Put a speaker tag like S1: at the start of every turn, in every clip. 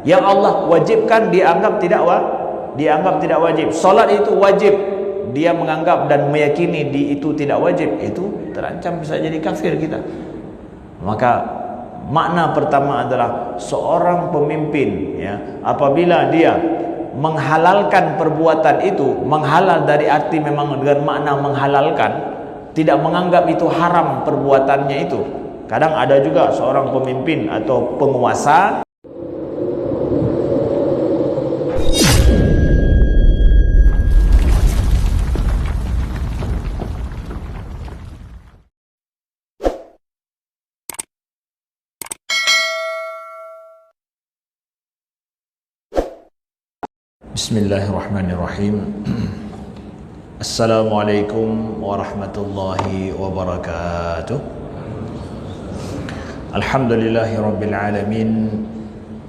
S1: Yang Allah wajibkan dianggap tidak wajib. Solat itu wajib, dia menganggap dan meyakini itu tidak wajib, itu terancam bisa jadi kafir kita. Maka makna pertama adalah seorang pemimpin, ya, apabila dia menghalalkan perbuatan itu, menghalal dari arti memang dengan makna menghalalkan, tidak menganggap itu haram perbuatannya itu. Kadang ada juga seorang pemimpin atau penguasa Bismillahirrahmanirrahim. Assalamualaikum warahmatullahi wabarakatuh. Alhamdulillahi rabbil alamin,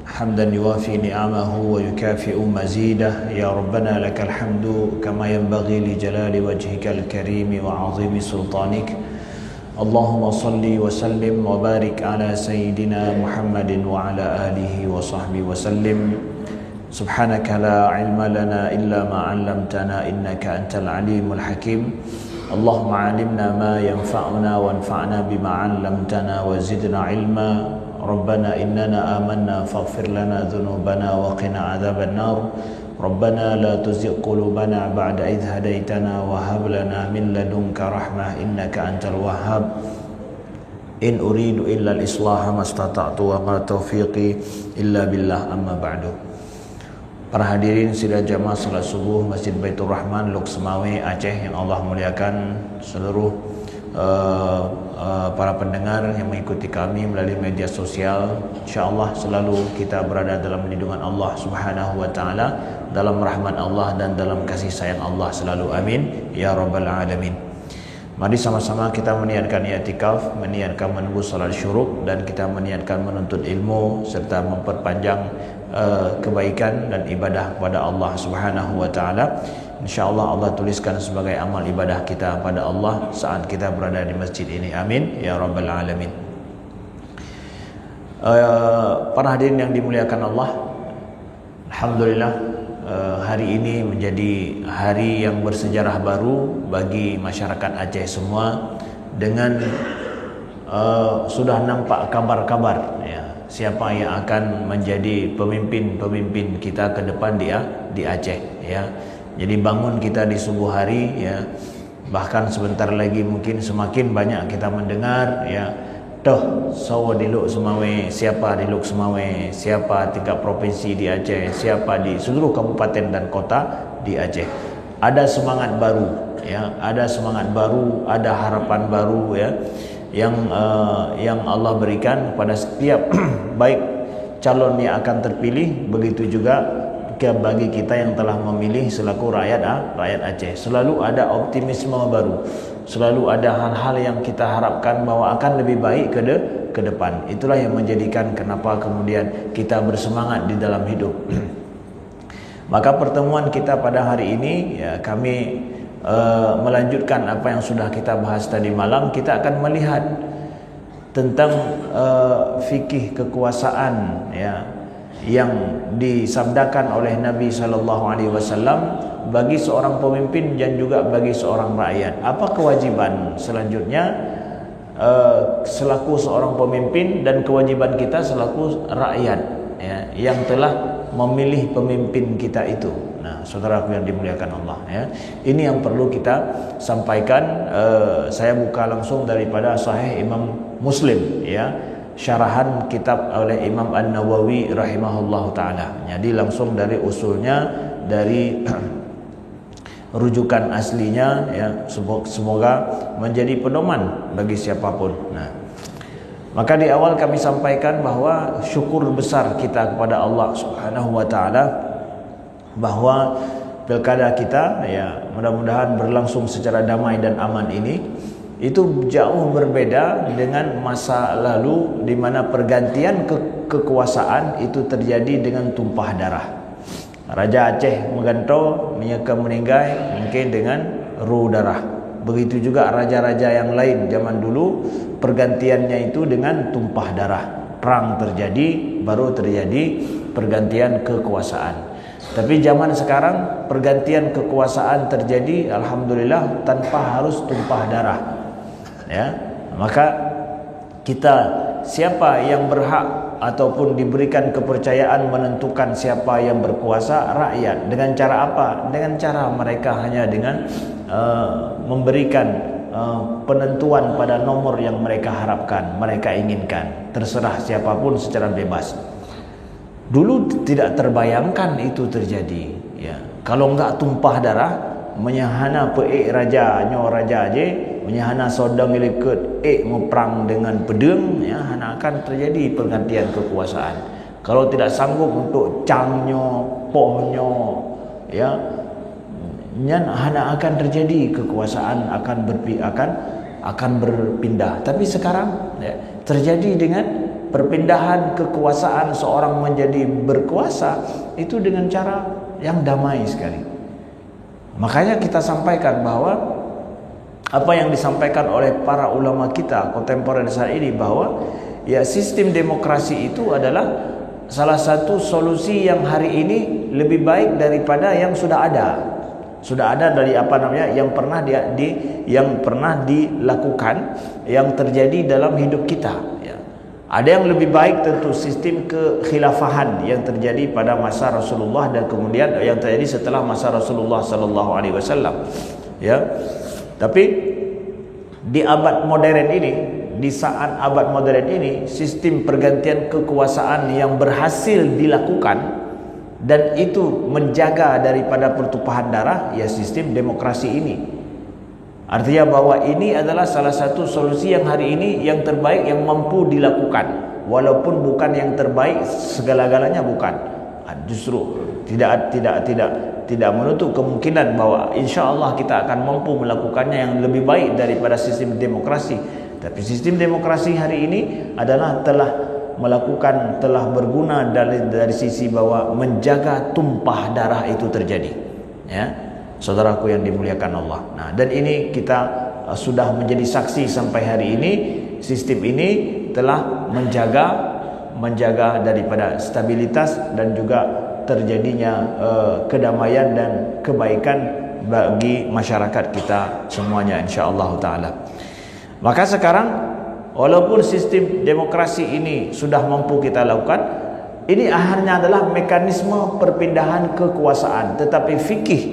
S1: hamdan yuwafi ni'amahu wa yukafi'u mazidah. Ya Rabbana lakal hamdu kama yanbaghi li jalali wajhikal karimi wa 'azimi sultanik. Allahumma salli wa sallim wa barik ala sayyidina Muhammadin wa ala alihi wa sahbihi wa sallim. Subhanaka la ilma lana illa ma 'allamtana innaka antal alimul hakim. Allahumma 'allimna ma yanfa'una wanfa'na bima 'allamtana wa zidna ilma. Rabbana innana amanna faghfir lana dhunubana wa qina 'adzaban nar. Rabbana la tuzigh qulubana ba'da idh hadaitana wa hab lana min ladunka rahmah innaka antal wahhab. In uridu illa al-islaha mastata'tu wa ma taufiqi illa billah, amma ba'du. Para hadirin sidang jamaah salat subuh Masjid Baitur Rahman, Lok Semawe, Aceh yang Allah muliakan, seluruh para pendengar yang mengikuti kami melalui media sosial, insyaallah selalu kita berada dalam lindungan Allah Subhanahu wa taala, dalam rahmat Allah dan dalam kasih sayang Allah selalu, amin ya rabbal alamin. Mari sama-sama kita meniatkan i'tikaf, meniatkan menunggu salat syuruk, dan kita meniatkan menuntut ilmu serta memperpanjang kebaikan dan ibadah kepada Allah Subhanahu wa taala. Insyaallah Allah tuliskan sebagai amal ibadah kita pada Allah saat kita berada di masjid ini, amin ya rabbal alamin. Para hadirin yang dimuliakan Allah, alhamdulillah hari ini menjadi hari yang bersejarah baru bagi masyarakat Aceh semua, dengan sudah nampak kabar-kabar, ya, siapa yang akan menjadi pemimpin kita ke depan di Aceh, ya. Jadi bangun kita di subuh hari, ya, bahkan sebentar lagi mungkin semakin banyak kita mendengar, ya, toh sawo di Lok Semawe, siapa di Lok Semawe, siapa tingkat provinsi di Aceh, siapa di seluruh kabupaten dan kota di Aceh. Ada semangat baru, ya, ada semangat baru, ada harapan baru, ya, yang Allah berikan kepada setiap baik calon yang akan terpilih, begitu juga bagi kita yang telah memilih selaku rakyat Aceh. Selalu ada optimisme baru, selalu ada hal-hal yang kita harapkan bahwa akan lebih baik ke depan. Itulah yang menjadikan kenapa kemudian kita bersemangat di dalam hidup. Maka pertemuan kita pada hari ini, ya, kami melanjutkan apa yang sudah kita bahas tadi malam. Kita akan melihat tentang fikih kekuasaan, ya, yang disabdakan oleh Nabi SAW bagi seorang pemimpin dan juga bagi seorang rakyat. Apa kewajiban selanjutnya selaku seorang pemimpin dan kewajiban kita selaku rakyat, ya, yang telah memilih pemimpin kita itu. Nah, saudaraku yang dimuliakan Allah, ya, ini yang perlu kita sampaikan. Saya buka langsung daripada Sahih Imam Muslim, ya, syarahan kitab oleh Imam An-Nawawi rahimahullahu taala. Jadi langsung dari usulnya, dari rujukan aslinya, ya, semoga menjadi pedoman bagi siapapun. Nah, maka di awal kami sampaikan bahwa syukur besar kita kepada Allah Subhanahu wa taala bahwa pilkada kita, ya, mudah-mudahan berlangsung secara damai dan aman ini, itu jauh berbeda dengan masa lalu di mana pergantian kekuasaan itu terjadi dengan tumpah darah. Raja Aceh Megantau meninggal mungkin dengan ruh darah. Begitu juga raja-raja yang lain zaman dulu, pergantiannya itu dengan tumpah darah. Perang terjadi, baru terjadi pergantian kekuasaan. Tapi zaman sekarang pergantian kekuasaan terjadi alhamdulillah tanpa harus tumpah darah. Ya. Maka kita, siapa yang berhak ataupun diberikan kepercayaan menentukan siapa yang berkuasa? Rakyat. Dengan cara apa? Dengan cara mereka hanya dengan memberikan penentuan pada nomor yang mereka harapkan, mereka inginkan, terserah siapapun secara bebas. Dulu tidak terbayangkan itu terjadi, ya. Kalau enggak tumpah darah, menyahana peik raja, nyo raja je, menyahana sodang ilekut, meperang dengan pedang, ya, hana akan terjadi pergantian kekuasaan. Kalau tidak sanggup untuk cangnyo, pohnyo, ya, hana akan terjadi kekuasaan akan berpindah. Tapi sekarang, ya, terjadi dengan perpindahan kekuasaan seorang menjadi berkuasa itu dengan cara yang damai sekali. Makanya kita sampaikan bahwa apa yang disampaikan oleh para ulama kita kontemporer saat ini, bahwa ya sistem demokrasi itu adalah salah satu solusi yang hari ini lebih baik daripada yang sudah ada. Sudah ada dari yang pernah dilakukan, yang terjadi dalam hidup kita, ya. Ada yang lebih baik tentu sistem kekhilafahan yang terjadi pada masa Rasulullah dan kemudian yang terjadi setelah masa Rasulullah sallallahu alaihi wasallam, ya. Tapi di abad modern ini, di saat abad modern ini, sistem pergantian kekuasaan yang berhasil dilakukan dan itu menjaga daripada pertumpahan darah, ya sistem demokrasi ini. Artinya bahwa ini adalah salah satu solusi yang hari ini yang terbaik yang mampu dilakukan, walaupun bukan yang terbaik segala-galanya, bukan. Justru tidak menutup kemungkinan bahwa insya-Allah kita akan mampu melakukannya yang lebih baik daripada sistem demokrasi. Tapi sistem demokrasi hari ini adalah telah berguna dari sisi bahwa menjaga tumpah darah itu terjadi, ya. Saudaraku yang dimuliakan Allah. Nah, dan ini kita sudah menjadi saksi sampai hari ini. Sistem ini telah menjaga daripada stabilitas dan juga terjadinya kedamaian dan kebaikan bagi masyarakat kita semuanya, insyaallah taala. Maka sekarang walaupun sistem demokrasi ini sudah mampu kita lakukan, ini akhirnya adalah mekanisme perpindahan kekuasaan, tetapi fikih,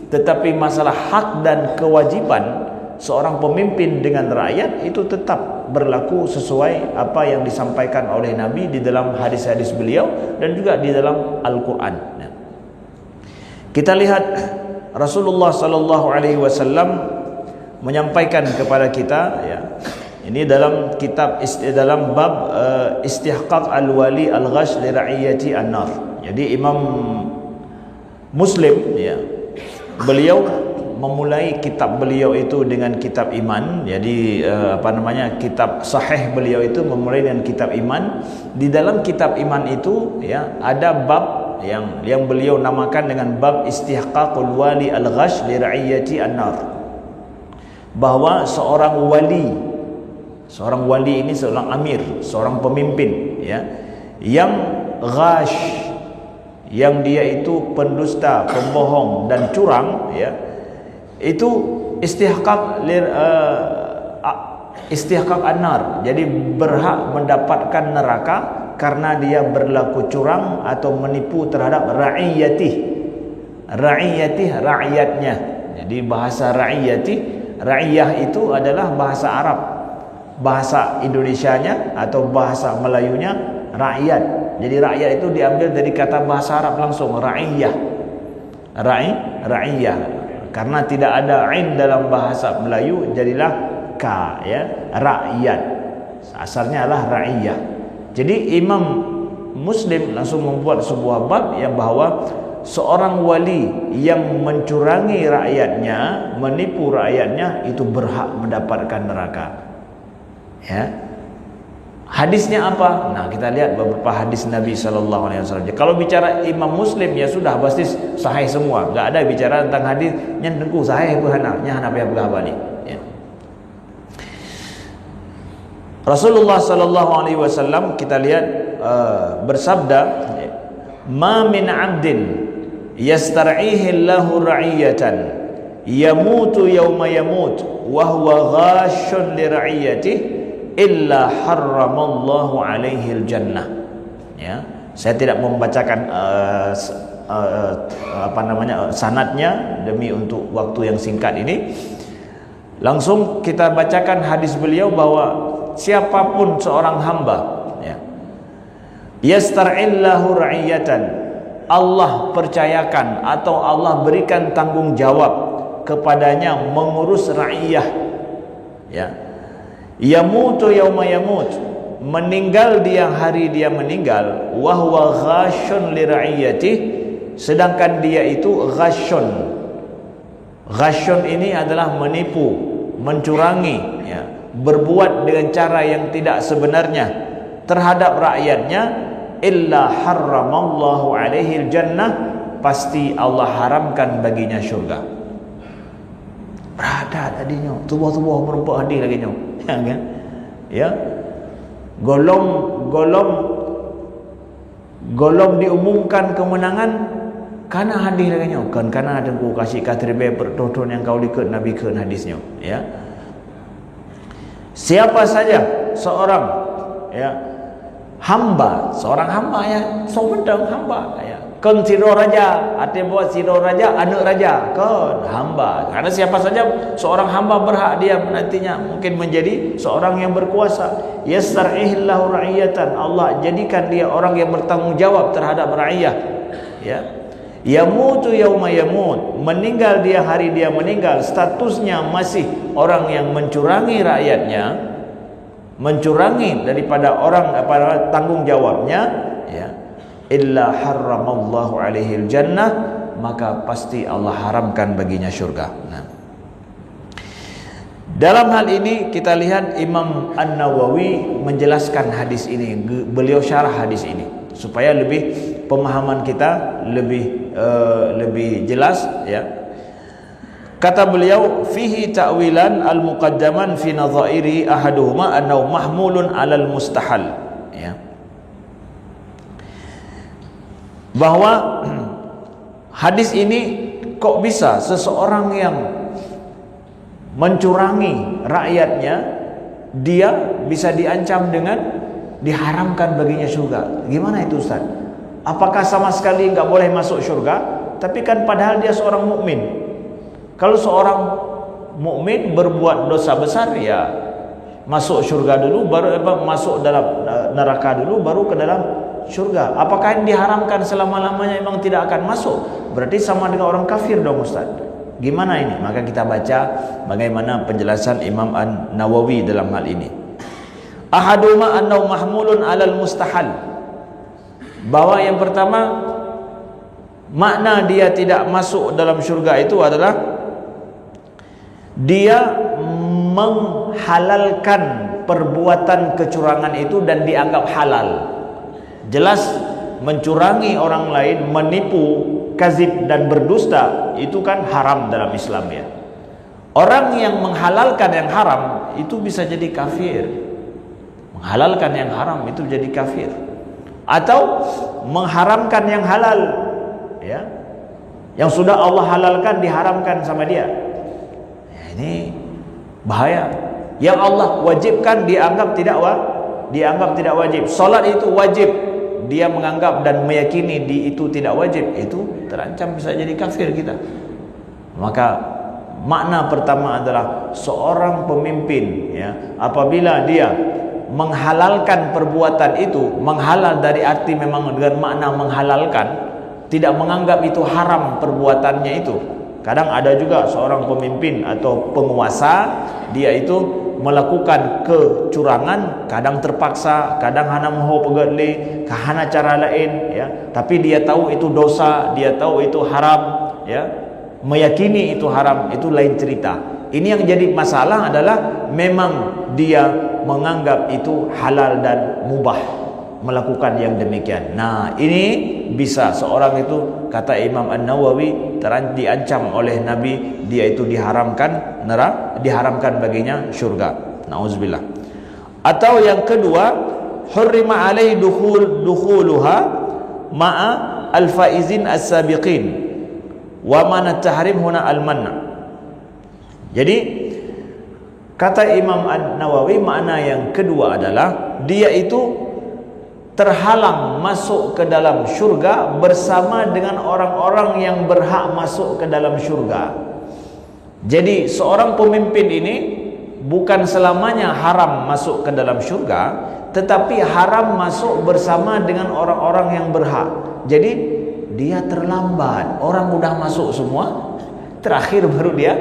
S1: tetapi masalah hak dan kewajiban seorang pemimpin dengan rakyat itu tetap berlaku sesuai apa yang disampaikan oleh Nabi di dalam hadis-hadis beliau dan juga di dalam Al-Quran. Kita lihat Rasulullah sallallahu alaihi wasallam menyampaikan kepada kita, ya, ini dalam kitab dalam bab istihqaq al-wali al-ghash li ra'iyati an-nar. Jadi Imam Muslim, ya, beliau memulai kitab beliau itu dengan kitab iman. Jadi kitab sahih beliau itu memulai dengan kitab iman. Di dalam kitab iman itu, ya, ada bab yang beliau namakan dengan bab istihqaqul wali al-ghash li ra'iyati an-nar. Bahwa seorang wali ini seorang amir, seorang pemimpin, ya, yang ghash, yang dia itu pendusta, pembohong dan curang, ya, itu istihqaq an-nar. Jadi berhak mendapatkan neraka karena dia berlaku curang atau menipu terhadap rakyatnya. Jadi bahasa ra'iyah itu adalah bahasa Arab. Bahasa Indonesianya atau bahasa Melayunya rakyat. Jadi rakyat itu diambil dari kata bahasa Arab langsung, ra'iyah. Ra'iyah. Karena tidak ada ain dalam bahasa Melayu, jadilah ka, ya, rakyat. Asalnya adalah ra'iyah. Jadi Imam Muslim langsung membuat sebuah bab yang bahwa seorang wali yang mencurangi rakyatnya, menipu rakyatnya, itu berhak mendapatkan neraka. Ya. Hadisnya apa? Nah, kita lihat beberapa hadis Nabi sallallahu alaihi wasallam. Kalau bicara Imam Muslim, ya sudah pasti sahih semua. Enggak ada bicara tentang hadis yang tentu sahih nya Nabi Abdullah balik. Ya. Rasulullah sallallahu alaihi wasallam kita lihat bersabda, ma min 'abdin yastar'ihi Allahu ra'iyatan yamutu yawma yamut wa huwa ghashun li ra'iyatihi illa harramallahu alaihi al-jannah. Ya, saya tidak membacakan sanadnya demi untuk waktu yang singkat ini. Langsung kita bacakan hadis beliau bahwa siapapun seorang hamba, ya, yastar'illahu ra'iyatan, Allah percayakan atau Allah berikan tanggung jawab kepadanya mengurus ra'iyah, ya, yamutu yauma yamut, meninggal dia hari dia meninggal, wa huwa ghashun li ra'iyatihi, sedangkan dia itu ghashun. Ghashun ini adalah menipu, mencurangi, ya, berbuat dengan cara yang tidak sebenarnya terhadap rakyatnya, illa harramallahu alaihi jannah, pasti Allah haramkan baginya syurga. Berada tadinya tubuh-tubuh merupakan hadir lagi nyo, ya kan? Ya, golong diumumkan kemenangan karena hadir lagi nyo, kan karena ada ku kasih katribe pertonton yang kau likut Nabi ke hadisnya, ya. Siapa saja seorang, ya, hamba, seorang hamba, ya, seorang hamba, ya, kan siro raja, artinya buat siro raja, anak raja, kan hamba. Karena siapa saja seorang hamba berhak dia nantinya mungkin menjadi seorang yang berkuasa. Yastar'ihillahu ra'iyatan, Allah jadikan dia orang yang bertanggung jawab terhadap rakyat, ya. Yamutu yauma yamut, meninggal dia hari dia meninggal, statusnya masih orang yang mencurangi rakyatnya, mencurangi daripada orang pada tanggung jawabnya, ya, illa harramallahu alaihi jannah, maka pasti Allah haramkan baginya syurga. Nah, dalam hal ini kita lihat Imam An-Nawawi menjelaskan hadis ini, beliau syarah hadis ini supaya lebih pemahaman kita lebih jelas, ya. Kata beliau, fihi ta'wilan al-muqaddaman fi nadhairi ahaduhuma annahu mahmulun 'alal mustahal, ya. Bahwa hadis ini kok bisa seseorang yang mencurangi rakyatnya dia bisa diancam dengan diharamkan baginya surga. Gimana itu, Ustaz? Apakah sama sekali enggak boleh masuk surga? Tapi kan padahal dia seorang mukmin. Kalau seorang mukmin berbuat dosa besar, ya masuk surga dulu, baru masuk dalam neraka dulu, baru ke dalam surga. Apakah yang diharamkan selama-lamanya memang tidak akan masuk? Berarti sama dengan orang kafir dong, Ustaz. Gimana ini? Maka kita baca bagaimana penjelasan Imam An-Nawawi dalam hal ini. Ahaduma annahu mahmulun 'alal mustahal. Bahwa yang pertama, makna dia tidak masuk dalam syurga itu adalah dia menghalalkan perbuatan kecurangan itu dan dianggap halal. Jelas mencurangi orang lain, menipu, kazib dan berdusta itu kan haram dalam Islam, ya. Orang yang menghalalkan yang haram itu bisa jadi kafir. Menghalalkan yang haram itu jadi kafir. Atau mengharamkan yang halal, ya, yang sudah Allah halalkan diharamkan sama dia, ya, ini bahaya. Yang Allah wajibkan dianggap tidak wajib. Salat itu wajib, dia menganggap dan meyakini itu tidak wajib, itu terancam bisa jadi kafir kita. Maka makna pertama adalah seorang pemimpin, ya, apabila dia menghalalkan perbuatan itu, menghalal dari arti memang dengan makna menghalalkan, tidak menganggap itu haram perbuatannya itu. Kadang ada juga seorang pemimpin atau penguasa, dia itu melakukan kecurangan, kadang terpaksa, kadang hana mahu pegatli, hana cara lain, ya. Tapi dia tahu itu dosa, dia tahu itu haram, ya. Meyakini itu haram, itu lain cerita. Ini yang jadi masalah adalah memang dia menganggap itu halal dan mubah melakukan yang demikian. Nah, ini bisa seorang itu, kata Imam An-Nawawi, diancam oleh Nabi, dia itu diharamkan neraka, diharamkan baginya syurga. Nauzubillah. Atau yang kedua, hurrima alaihi dukhuluha ma'a al-faizin as-sabiqin wa mana tahrim huna al-manna. Jadi kata Imam An-Nawawi, makna yang kedua adalah dia itu terhalang masuk ke dalam syurga bersama dengan orang-orang yang berhak masuk ke dalam syurga. Jadi seorang pemimpin ini bukan selamanya haram masuk ke dalam syurga, tetapi haram masuk bersama dengan orang-orang yang berhak. Jadi dia terlambat, orang udah masuk semua, terakhir baru dia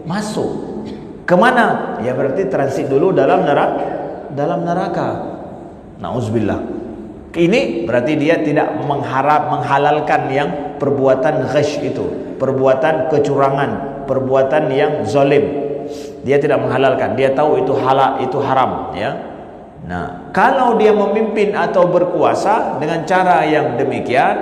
S1: masuk. Kemana? Ya berarti transit dulu dalam neraka. Nauzubillah. Ini berarti dia tidak menghalalkan yang perbuatan ghish itu, perbuatan kecurangan, perbuatan yang zalim. Dia tidak menghalalkan, dia tahu itu halal, itu haram, ya. Nah, kalau dia memimpin atau berkuasa dengan cara yang demikian,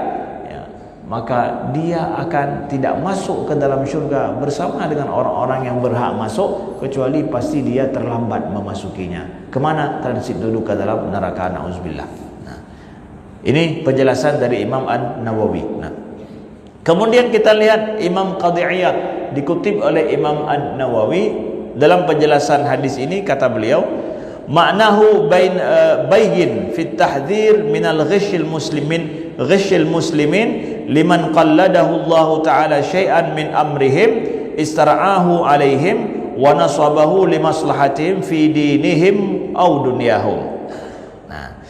S1: ya, maka dia akan tidak masuk ke dalam syurga bersama dengan orang-orang yang berhak masuk, kecuali pasti dia terlambat memasukinya. Kemana? Transit dulu ke dalam neraka. Nauzubillah. Nah, ini penjelasan dari Imam An-Nawawi. Nah, kemudian kita lihat Imam Qadhi Iyad, dikutip oleh Imam An-Nawawi dalam penjelasan hadis ini, kata beliau, maknahu bayyin fi tahdhir min al-ghishil muslimin liman qalladahu Allah taala syai'an min amrihim istara'ahu alaihim wa nasabahu limaslahatihim fi dinihim aw dunyahum. Nah,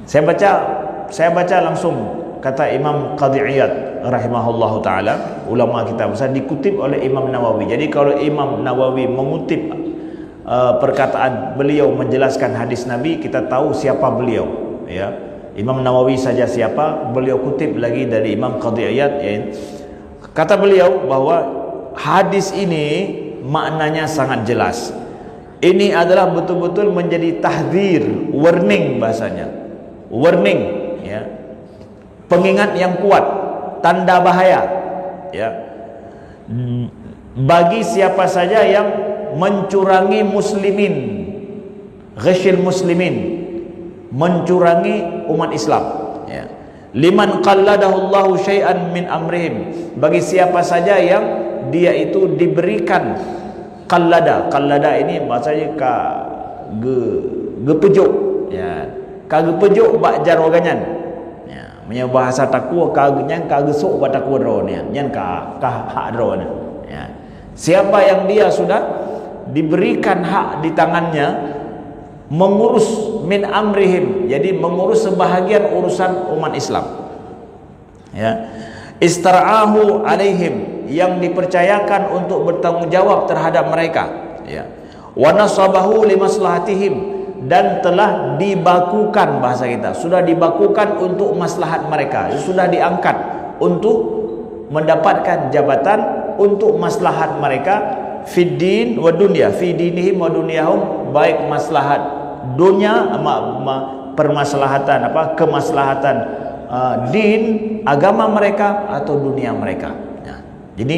S1: saya baca langsung kata Imam Qadhi Iyad rahimahullahu taala, ulama kita besar, dikutip oleh Imam Nawawi. Jadi kalau Imam Nawawi mengutip perkataan beliau menjelaskan hadis Nabi, kita tahu siapa beliau, ya. Imam Nawawi saja siapa, beliau kutip lagi dari Imam Qadhi Iyad, ya. Kata beliau bahwa hadis ini maknanya sangat jelas. Ini adalah betul-betul menjadi tahdzir, warning bahasanya. Warning, ya. Pengingat yang kuat, tanda bahaya, ya, bagi siapa saja yang mencurangi muslimin, ghashil muslimin, mencurangi umat Islam, ya. Liman qalladahu Allahu syai'an min amrihim, bagi siapa saja yang dia itu diberikan qallada. Qallada ini maksudnya gepejuk, ya, gepejuk bak jarwaganyan. Punya bahasa takwa kagenya kagesuk ba takwa dro ni nyan ka hak dro ni, ya. Siapa yang dia sudah diberikan hak di tangannya mengurus min amrihim, jadi mengurus sebahagian urusan umat Islam, ya, istara'ahu alaihim, yang dipercayakan untuk bertanggung jawab terhadap mereka, ya, wa nasabahu limaslahatihim, dan telah dibakukan, bahasa kita sudah dibakukan untuk maslahat mereka, sudah diangkat untuk mendapatkan jabatan untuk maslahat mereka, fid din wa dunya, fi dinihim wa dunyahum, baik maslahat dunia, permaslahatan kemaslahatan din agama mereka atau dunia mereka. Nah, jadi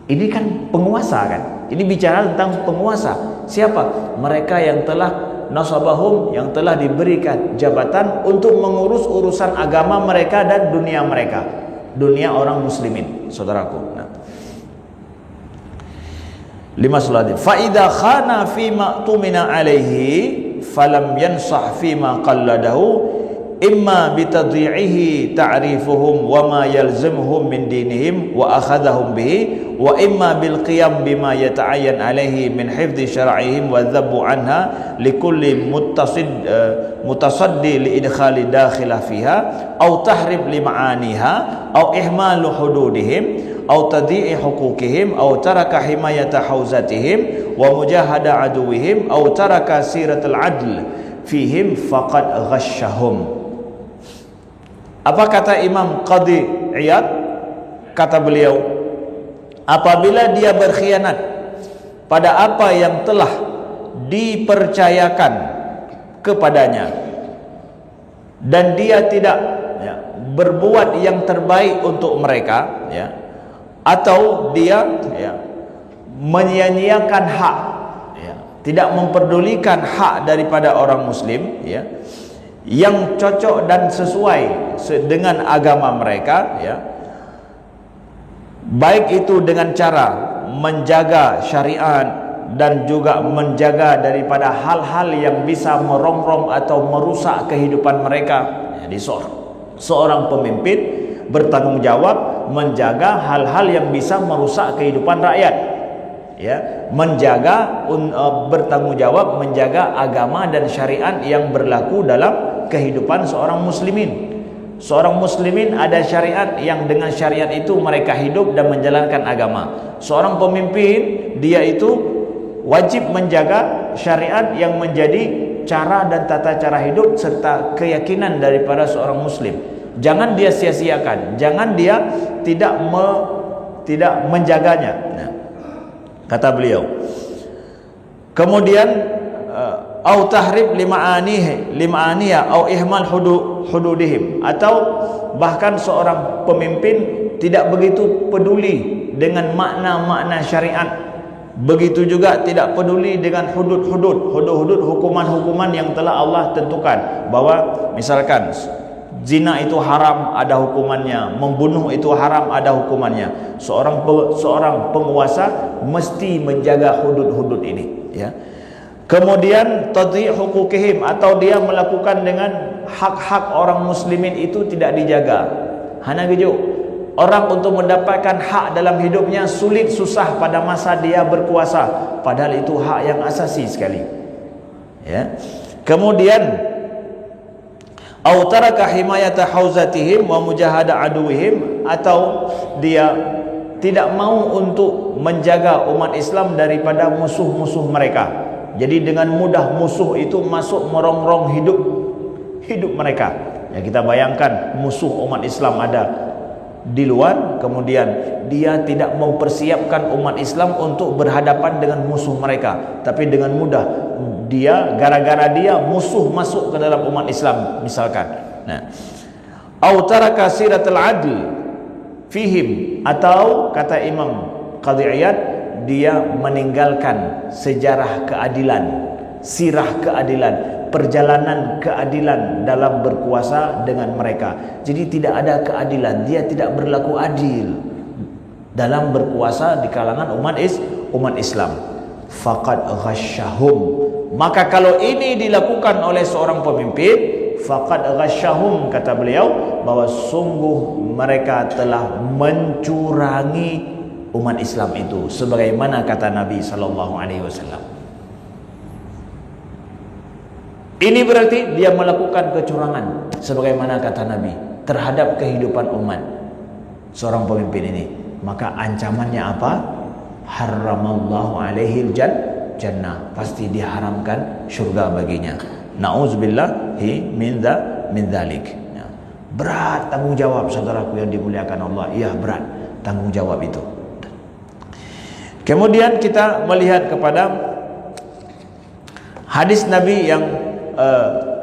S1: ini kan penguasa, kan, ini bicara tentang penguasa. Siapa? Mereka yang telah nasabahum, yang telah diberikan jabatan untuk mengurus urusan agama mereka dan dunia mereka, dunia orang muslimin, saudaraku. Nah, 5 salat. Fa idza khana fi ma tumina alaihi falam yansah fi ma qalladahu imma bitadhi'ihi ta'rifuhum wa ma yalzimuhum min dinihim wa akhadhahum bihi, wa imma bil qiyam bima yata'ayyan alaihi min hifdhi syar'ihim wa dhabbu anha likulli mutasaddi li idkhali dakhilah fiha aw tahrib li ma'aniha aw ihmalu hududihim aw tadhi'i huquqihim aw taraka himayata hauzatihim wa mujahada aduwihim aw taraka siratal adl fihim faqad ghashahum. Apa kata Imam Qadhi Iyad? Kata beliau, apabila dia berkhianat pada apa yang telah dipercayakan kepadanya dan dia tidak, ya, berbuat yang terbaik untuk mereka, ya, atau dia, ya, menyia-nyiakan hak, ya, tidak memperdulikan hak daripada orang muslim, ya, yang cocok dan sesuai dengan agama mereka, ya, baik itu dengan cara menjaga syariat dan juga menjaga daripada hal-hal yang bisa merongrong atau merusak kehidupan mereka. Jadi seorang pemimpin bertanggung jawab menjaga hal-hal yang bisa merusak kehidupan rakyat, ya, menjaga bertanggung jawab menjaga agama dan syariat yang berlaku dalam kehidupan seorang muslimin. Seorang muslimin ada syariat yang dengan syariat itu mereka hidup dan menjalankan agama. Seorang pemimpin dia itu wajib menjaga syariat yang menjadi cara dan tata cara hidup serta keyakinan daripada seorang muslim. Jangan dia sia-siakan, jangan dia tidak menjaganya. Nah, kata beliau. Kemudian au tahrib lima'aniya au ihmal hududihim, atau bahkan seorang pemimpin tidak begitu peduli dengan makna-makna syariat. Begitu juga tidak peduli dengan hudud-hudud hukuman-hukuman yang telah Allah tentukan, bahwa misalkan zina itu haram, ada hukumannya, membunuh itu haram, ada hukumannya. Seorang penguasa mesti menjaga hudud-hudud ini, ya. Kemudian tadhi' hukukihim, atau dia melakukan dengan hak-hak orang muslimin itu tidak dijaga. Hana gejo orang untuk mendapatkan hak dalam hidupnya sulit susah pada masa dia berkuasa, padahal itu hak yang asasi sekali, ya. Kemudian au taraka himayata hauzatihim wa mujahada aduwihim, atau dia tidak mau untuk menjaga umat Islam daripada musuh-musuh mereka. Jadi dengan mudah musuh itu masuk merongrong hidup mereka. Ya, kita bayangkan musuh umat Islam ada di luar, kemudian dia tidak mempersiapkan umat Islam untuk berhadapan dengan musuh mereka, tapi dengan mudah dia, gara-gara dia musuh masuk ke dalam umat Islam misalkan. Nah, au taraka siratul adl fihim, atau kata Imam Qadhi Iyad, dia meninggalkan sejarah keadilan, sirah keadilan, perjalanan keadilan dalam berkuasa dengan mereka. Jadi tidak ada keadilan, dia tidak berlaku adil dalam berkuasa di kalangan umat Islam. Faqad ghasyahum, maka kalau ini dilakukan oleh seorang pemimpin, faqad ghasyahum, kata beliau, bahwa sungguh mereka telah mencurangi umat Islam itu, sebagaimana kata Nabi sallallahu alaihi wasallam. Ini berarti dia melakukan kecurangan, sebagaimana kata Nabi, terhadap kehidupan umat seorang pemimpin ini. Maka ancamannya apa? Haramallahu alaihi jannah, pasti diharamkan syurga baginya. Nauzubillahi min dzalik. Berat tanggung jawab, saudaraku yang dimuliakan Allah. Iya, berat tanggung jawab itu. Kemudian kita melihat kepada hadis Nabi yang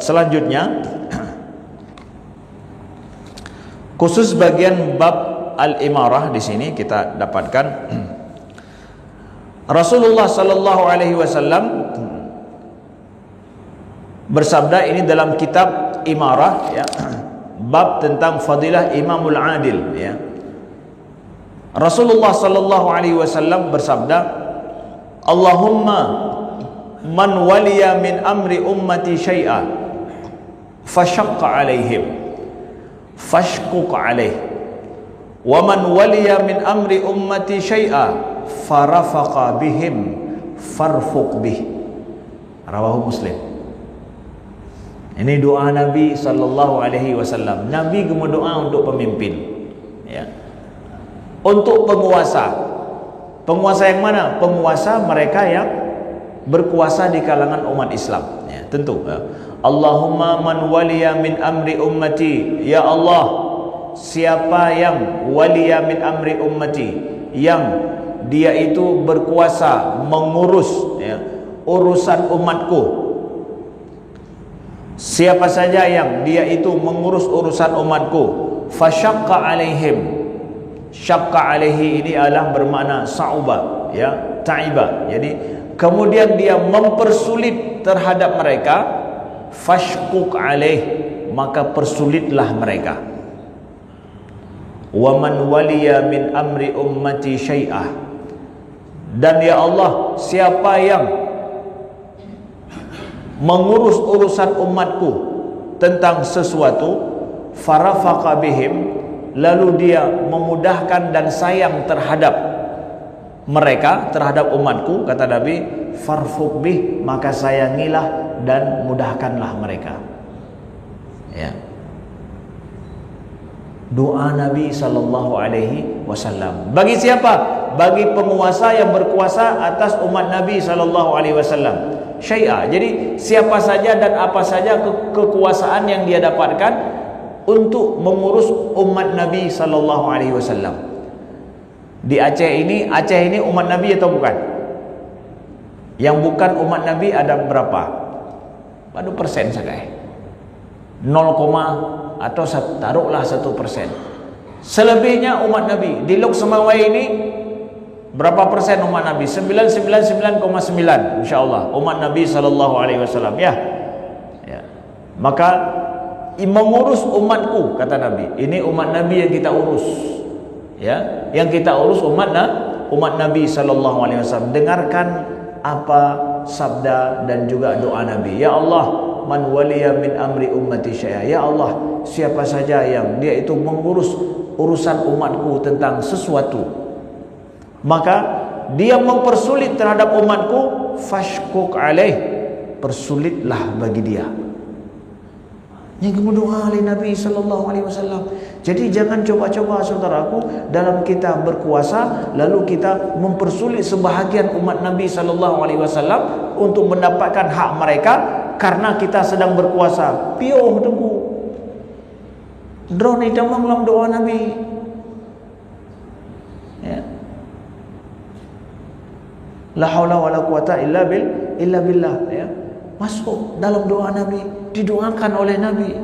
S1: selanjutnya, khusus bagian bab al-imarah. Di sini kita dapatkan Rasulullah sallallahu alaihi wasallam bersabda, ini dalam kitab Imarah, ya, bab tentang fadilah Imamul Adil, ya. Rasulullah sallallahu alaihi wasallam bersabda, Allahumma man waliya min amri ummati syai'a fashaqqa alaihim fashquq alaih, wa man waliya min amri ummati syai'a farafaqa bihim farfuq bih. Rawahu Muslim. Ini doa Nabi sallallahu alaihi wasallam. Nabi berdoa untuk pemimpin, ya. Untuk penguasa. Penguasa yang mana? Penguasa mereka yang berkuasa di kalangan umat Islam, ya, tentu, ya. Allahumma man waliya min amri ummati, ya Allah, siapa yang waliya min amri ummati, yang dia itu berkuasa mengurus, ya, urusan umatku. Siapa saja yang dia itu mengurus urusan umatku, fasyaqqa alaihim. Syaqqa alaihi ini adalah bermakna sa'uba, ya, ta'iba. Jadi kemudian dia mempersulit terhadap mereka, fashquq alaih, maka persulitlah mereka. Wa man waliya min amri ummati syai'ah, dan ya Allah, siapa yang mengurus urusan umatku tentang sesuatu, farafaqa bihim, lalu dia memudahkan dan sayang terhadap mereka, terhadap umatku, kata Nabi, farfuq bih, maka sayangilah dan mudahkanlah mereka. Ya. Doa Nabi sallallahu alaihi wasallam. Bagi siapa? Bagi penguasa yang berkuasa atas umat Nabi sallallahu alaihi wasallam. Syai'a. Jadi siapa saja dan apa saja kekuasaan yang dia dapatkan untuk mengurus umat Nabi sallallahu alaihi wasallam. Di Aceh ini umat Nabi atau bukan? Yang bukan umat Nabi ada berapa? Berapa persen saja? 0, atau taruhlah 1%. Selebihnya umat Nabi. Di Lok Semawai ini berapa persen umat Nabi? 99,9 insyaallah umat Nabi sallallahu alaihi wasallam, ya. Ya. Maka mengurus umatku, kata Nabi. Ini umat Nabi yang kita urus. Ya, yang kita urus umat Nabi sallallahu alaihi wasallam. Dengarkan apa sabda dan juga doa Nabi. Ya Allah, man waliya min amri ummati syai'a. Ya Allah, siapa saja yang dia itu mengurus urusan umatku tentang sesuatu, maka dia mempersulit terhadap umatku, fashquq alaih, persulitlah bagi dia. Yang berdoa oleh Nabi sallallahu alaihi wasallam. Jadi jangan coba-coba saudaraku dalam kita berkuasa lalu kita mempersulit sebahagian umat Nabi sallallahu alaihi wasallam untuk mendapatkan hak mereka karena kita sedang berkuasa. Piuh tunggu. Drone itu dalam doa Nabi. Ya. La haula wala quwata illa billah, ya. Masuk dalam doa Nabi, didoakan oleh Nabi.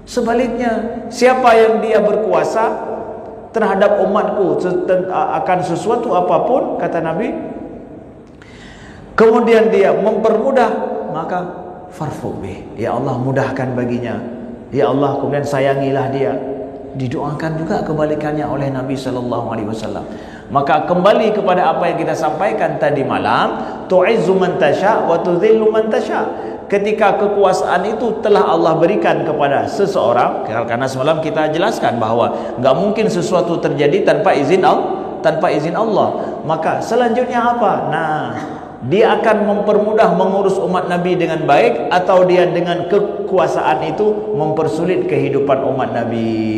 S1: Sebaliknya, siapa yang dia berkuasa terhadap umatku akan sesuatu apapun, kata Nabi, kemudian dia mempermudah, maka farfuq bih, ya Allah mudahkan baginya, ya Allah kemudian sayangilah dia. Didoakan juga kebalikannya oleh Nabi sallallahu alaihi wasallam. Maka kembali kepada apa yang kita sampaikan tadi malam, tu'izzu man tasya wa tudhillu man tasya. Ketika kekuasaan itu telah Allah berikan kepada seseorang, karena semalam kita jelaskan bahwa enggak mungkin sesuatu terjadi tanpa izin Allah. Maka selanjutnya apa? Nah, dia akan mempermudah mengurus umat Nabi dengan baik, atau dia dengan kekuasaan itu mempersulit kehidupan umat Nabi.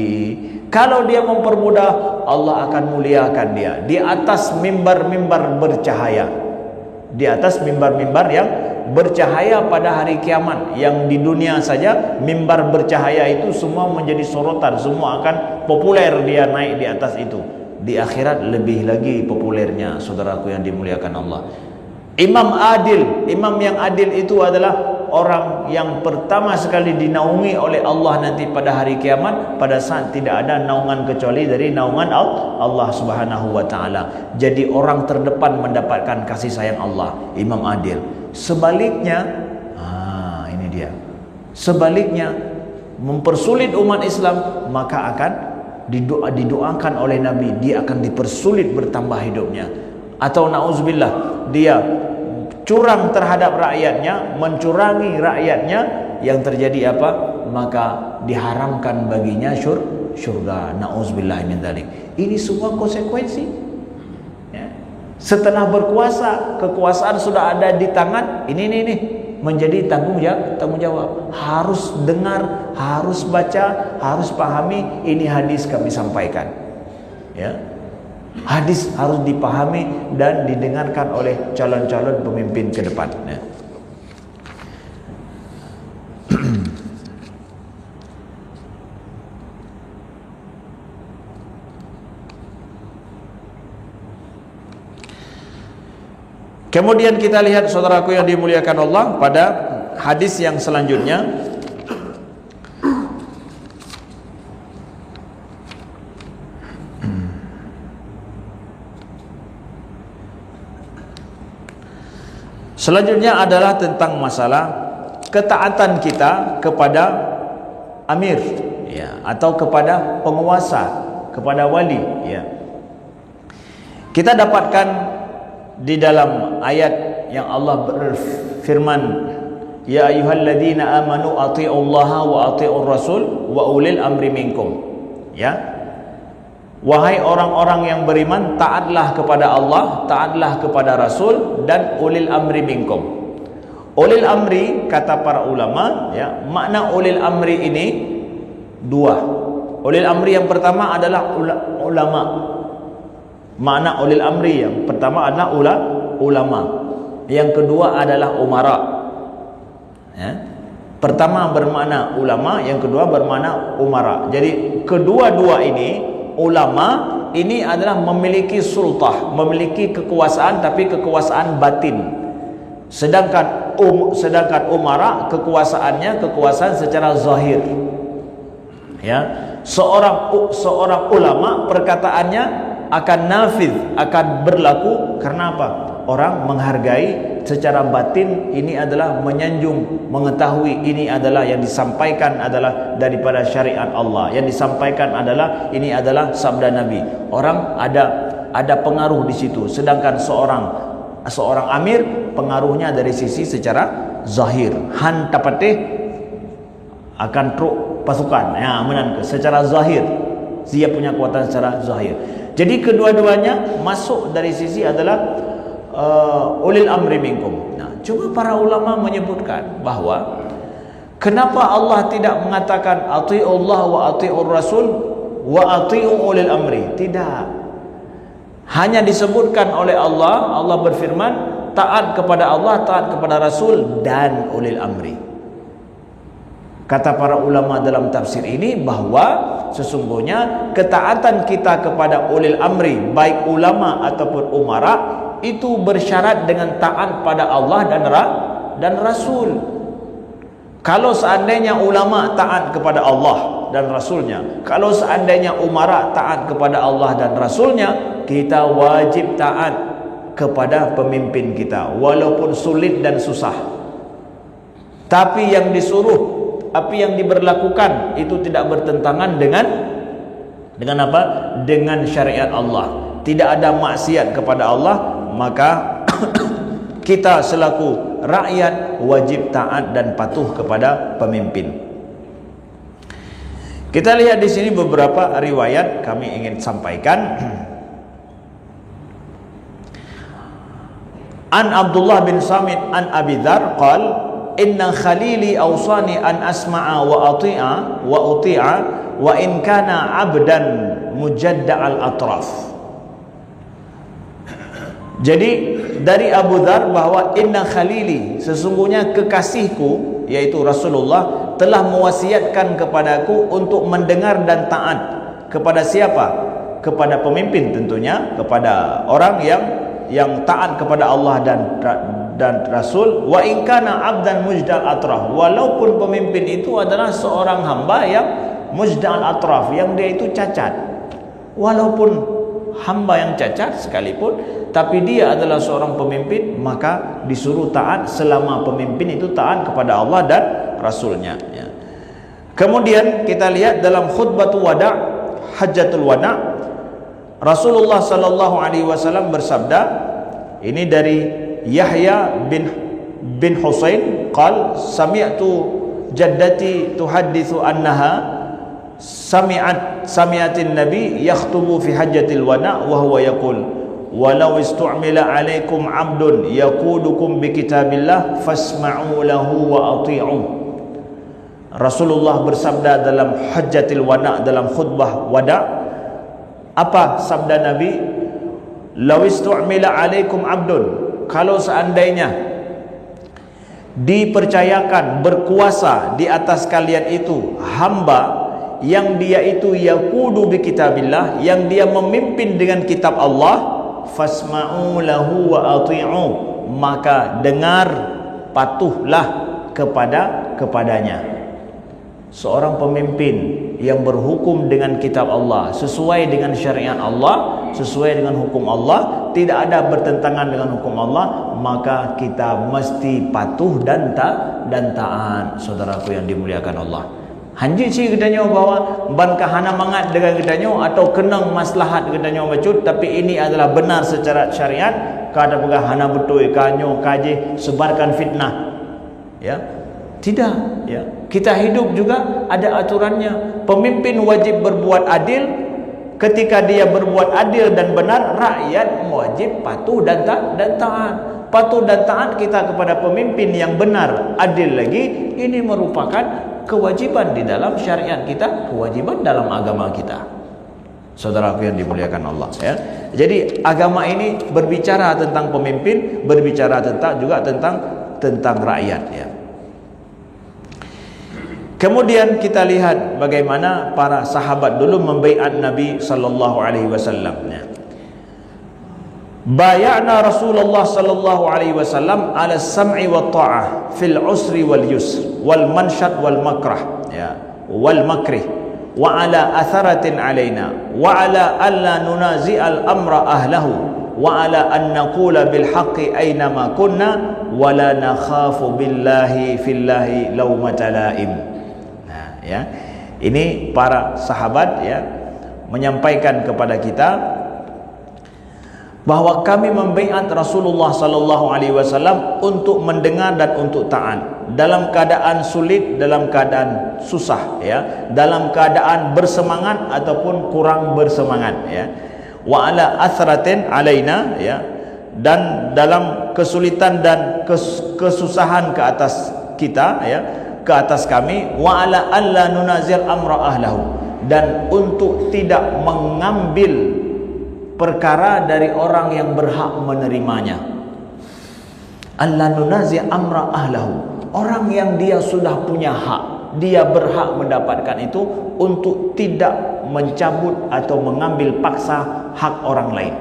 S1: Kalau dia mempermudah, Allah akan muliakan dia di atas mimbar-mimbar bercahaya, di atas mimbar-mimbar yang bercahaya pada hari kiamat. Yang di dunia saja mimbar bercahaya itu semua menjadi sorotan, semua akan populer dia naik di atas itu. Di akhirat lebih lagi populernya, saudaraku yang dimuliakan Allah. Imam adil, imam yang adil itu adalah orang yang pertama sekali dinaungi oleh Allah nanti pada hari kiamat, pada saat tidak ada naungan kecuali dari naungan Allah Subhanahu wa taala. Jadi orang terdepan mendapatkan kasih sayang Allah, imam adil. Sebaliknya, ini dia. Sebaliknya, mempersulit umat Islam, maka akan didoakan oleh Nabi, dia akan dipersulit bertambah hidupnya. Atau na'udzubillah, dia curang terhadap rakyatnya, mencurangi rakyatnya, yang terjadi apa? Maka diharamkan baginya syurga. Na'udzubillah min dzalik. Ini semua konsekuensi. Ya. Setelah berkuasa, kekuasaan sudah ada di tangan, ini menjadi tanggung jawab. Harus dengar, harus baca, harus pahami. Ini hadis kami sampaikan. Ya. Hadis harus dipahami dan didengarkan oleh calon-calon pemimpin ke depan. Ya. Kemudian kita lihat saudaraku yang dimuliakan Allah pada hadis yang selanjutnya. Selanjutnya adalah tentang masalah ketaatan kita kepada amir, ya, atau kepada penguasa, kepada wali, ya. Kita dapatkan di dalam ayat yang Allah berfirman, ya ayyuhalladzina amanu athi'ullaha wa athi'ur rasul wa ulil amri minkum, ya. Wahai orang-orang yang beriman, taatlah kepada Allah, taatlah kepada Rasul, dan ulil amri minkum. Ulil amri, kata para ulama, ya, makna ulil amri ini dua. Ulil amri yang pertama adalah ulama. Makna ulil amri yang pertama adalah ulama. Yang kedua adalah umara. Ya. Pertama bermakna ulama, yang kedua bermakna umara. Jadi kedua-dua ini, ulama ini adalah memiliki sultah, memiliki kekuasaan, tapi kekuasaan batin. Sedangkan umara kekuasaannya kekuasaan secara zahir. Ya, seorang ulama perkataannya akan nafiz, akan berlaku karena apa? Orang menghargai secara batin, ini adalah menyanjung, mengetahui ini adalah yang disampaikan adalah daripada syariat Allah, yang disampaikan adalah ini adalah sabda Nabi. Orang ada pengaruh di situ. Sedangkan seorang amir pengaruhnya dari sisi secara zahir. Han tapateh akan truk pasukan, ya, menang secara zahir. Dia punya kekuatan secara zahir. Jadi kedua-duanya masuk dari sisi adalah ulil amri minkum. Nah, cuma para ulama menyebutkan bahwa kenapa Allah tidak mengatakan ati'ullah wa ati'ur rasul wa ati'u ulil amri? Tidak. Hanya disebutkan oleh Allah, Allah berfirman taat kepada Allah, taat kepada Rasul, dan ulil amri. Kata para ulama dalam tafsir ini bahwa sesungguhnya ketaatan kita kepada ulil amri, baik ulama ataupun umara, itu bersyarat dengan taat pada Allah dan Rasul. Kalau seandainya ulama taat kepada Allah dan Rasulnya, kalau seandainya umara taat kepada Allah dan Rasulnya, kita wajib taat kepada pemimpin kita walaupun sulit dan susah. Tapi yang disuruh, tapi yang diberlakukan itu tidak bertentangan dengan apa? Dengan syariat Allah. Tidak ada maksiat kepada Allah, maka kita selaku rakyat wajib taat dan patuh kepada pemimpin. Kita lihat di sini beberapa riwayat kami ingin sampaikan. An Abdullah bin Samit an Abi Dzar qala inna khalili awsani an asma'a wa ati'a wa uti'a wa in kana 'abdan mujadda'al atraf. Jadi dari Abu Dzar bahwa inna khalili, sesungguhnya kekasihku yaitu Rasulullah telah mewasiatkan kepadaku untuk mendengar dan taat kepada siapa? Kepada pemimpin tentunya, kepada orang yang taat kepada Allah dan Rasul. Wa in kana 'abdan mujdal atraf, walaupun pemimpin itu adalah seorang hamba yang mujdal atraf, yang dia itu cacat. Walaupun hamba yang cacat sekalipun, tapi dia adalah seorang pemimpin, maka disuruh taat selama pemimpin itu taat kepada Allah dan Rasulnya, ya. Kemudian kita lihat dalam khutbatul wada', hajjatul wada', Rasulullah sallallahu alaihi wasallam bersabda, ini dari Yahya bin Husain qal sami'tu jaddati tuhadditsu annaha sami'atin nabi yakhtubu fi hajjatil wada' wa huwa yaqul walau istu'mila 'alaikum 'abdun yaqudukum bi kitabillah fasma'u lahu wa ati'u. Rasulullah bersabda dalam hajjatil wada', dalam khutbah wada', apa sabda Nabi? Law istu'mila 'alaikum 'abdun, kalau seandainya dipercayakan berkuasa di atas kalian itu hamba yang dia itu yaqudu bi kitabillah, yang dia memimpin dengan kitab Allah, fasma'u lahu wa ati'u, maka dengar, patuhlah kepadanya. Seorang pemimpin yang berhukum dengan kitab Allah, sesuai dengan syariat Allah, sesuai dengan hukum Allah, tidak ada bertentangan dengan hukum Allah, maka kita mesti patuh dan taat. Saudaraku yang dimuliakan Allah, hanji si katanya bahawa bankah hana mangat dengan katanya atau kenang maslahat katanya bacut, tapi ini adalah benar secara syariat, kada pegah hana betul kanyo kaje sebarkan fitnah, ya. Tidak, ya. Kita hidup juga ada aturannya. Pemimpin wajib berbuat adil. Ketika dia berbuat adil dan benar, rakyat wajib patuh dan taat. Patuh dan taat kita kepada pemimpin yang benar, adil lagi, ini merupakan kewajiban di dalam syariat kita, kewajiban dalam agama kita. Saudaraku yang dimuliakan Allah, ya. Jadi agama ini berbicara tentang pemimpin, berbicara juga tentang rakyat, ya. Kemudian kita lihat bagaimana para sahabat dulu membaiat Nabi sallallahu alaihi wasallam. Bay'ana Rasulullah sallallahu alaihi wasallam ala sam'i wa ta'ah fil usri wal yusr wal mansyat wal makrah, ya, wal makrih, wa ala atharatin alaina, wa ala alla nunazi al amra ahlahu, wa ala an naqula bil haqqi aina ma kunna wa la nakhafu billahi fillahi laumata laim. Ya, ini para sahabat, ya, menyampaikan kepada kita bahwa kami membaiat Rasulullah sallallahu alaihi wasallam untuk mendengar dan untuk taat dalam keadaan sulit, dalam keadaan susah, ya, dalam keadaan bersemangat ataupun kurang bersemangat, ya. Wa ala athratin alaina, ya, dan dalam kesulitan dan kesusahan ke atas kita, ya, ke atas kami, wa ala alla nunazil amra ahlahu, dan untuk tidak mengambil perkara dari orang yang berhak menerimanya. Alla nunazil amra ahlahu, orang yang dia sudah punya hak, dia berhak mendapatkan itu, untuk tidak mencabut atau mengambil paksa hak orang lain.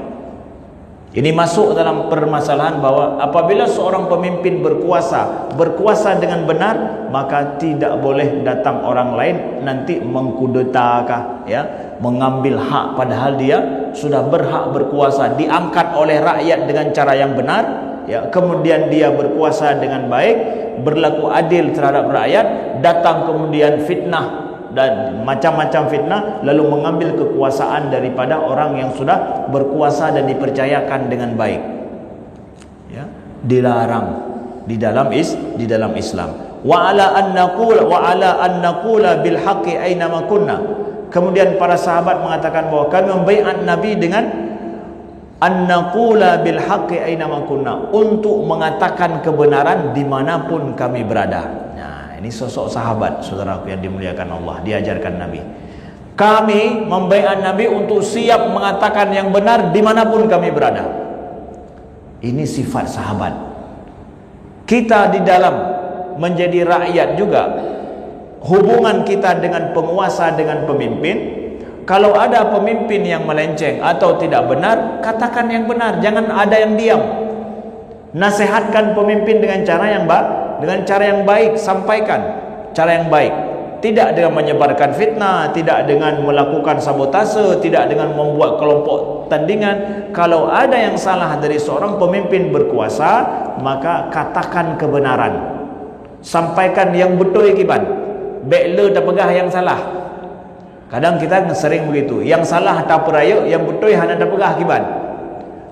S1: Ini masuk dalam permasalahan bahwa apabila seorang pemimpin berkuasa dengan benar, maka tidak boleh datang orang lain nanti mengkudetakah, ya, mengambil hak padahal dia sudah berhak berkuasa, diangkat oleh rakyat dengan cara yang benar, ya, kemudian dia berkuasa dengan baik, berlaku adil terhadap rakyat, datang kemudian fitnah dan macam-macam fitnah, lalu mengambil kekuasaan daripada orang yang sudah berkuasa dan dipercayakan dengan baik, ya, dilarang di dalam Islam. Wa ala an naqula bil haqqi aina ma kunna. Kemudian para sahabat mengatakan bahwa kami membaiat Nabi dengan an naqula bil haqqi aina ma kunna, untuk mengatakan kebenaran dimanapun kami berada. Ini sosok sahabat, saudaraku yang dimuliakan Allah, diajarkan Nabi. Kami membaiat Nabi untuk siap mengatakan yang benar dimanapun kami berada. Ini sifat sahabat. Kita di dalam menjadi rakyat juga, hubungan kita dengan penguasa, dengan pemimpin, kalau ada pemimpin yang melenceng atau tidak benar, katakan yang benar, jangan ada yang diam. Nasihatkan pemimpin dengan cara yang baik, sampaikan cara yang baik, tidak dengan menyebarkan fitnah, tidak dengan melakukan sabotase, tidak dengan membuat kelompok tandingan. Kalau ada yang salah dari seorang pemimpin berkuasa, maka katakan kebenaran, sampaikan yang betul ikiban, bekle tak pegah yang salah. Kadang kita sering begitu, yang salah tak peraya, yang betul hanya tak pegah ikiban.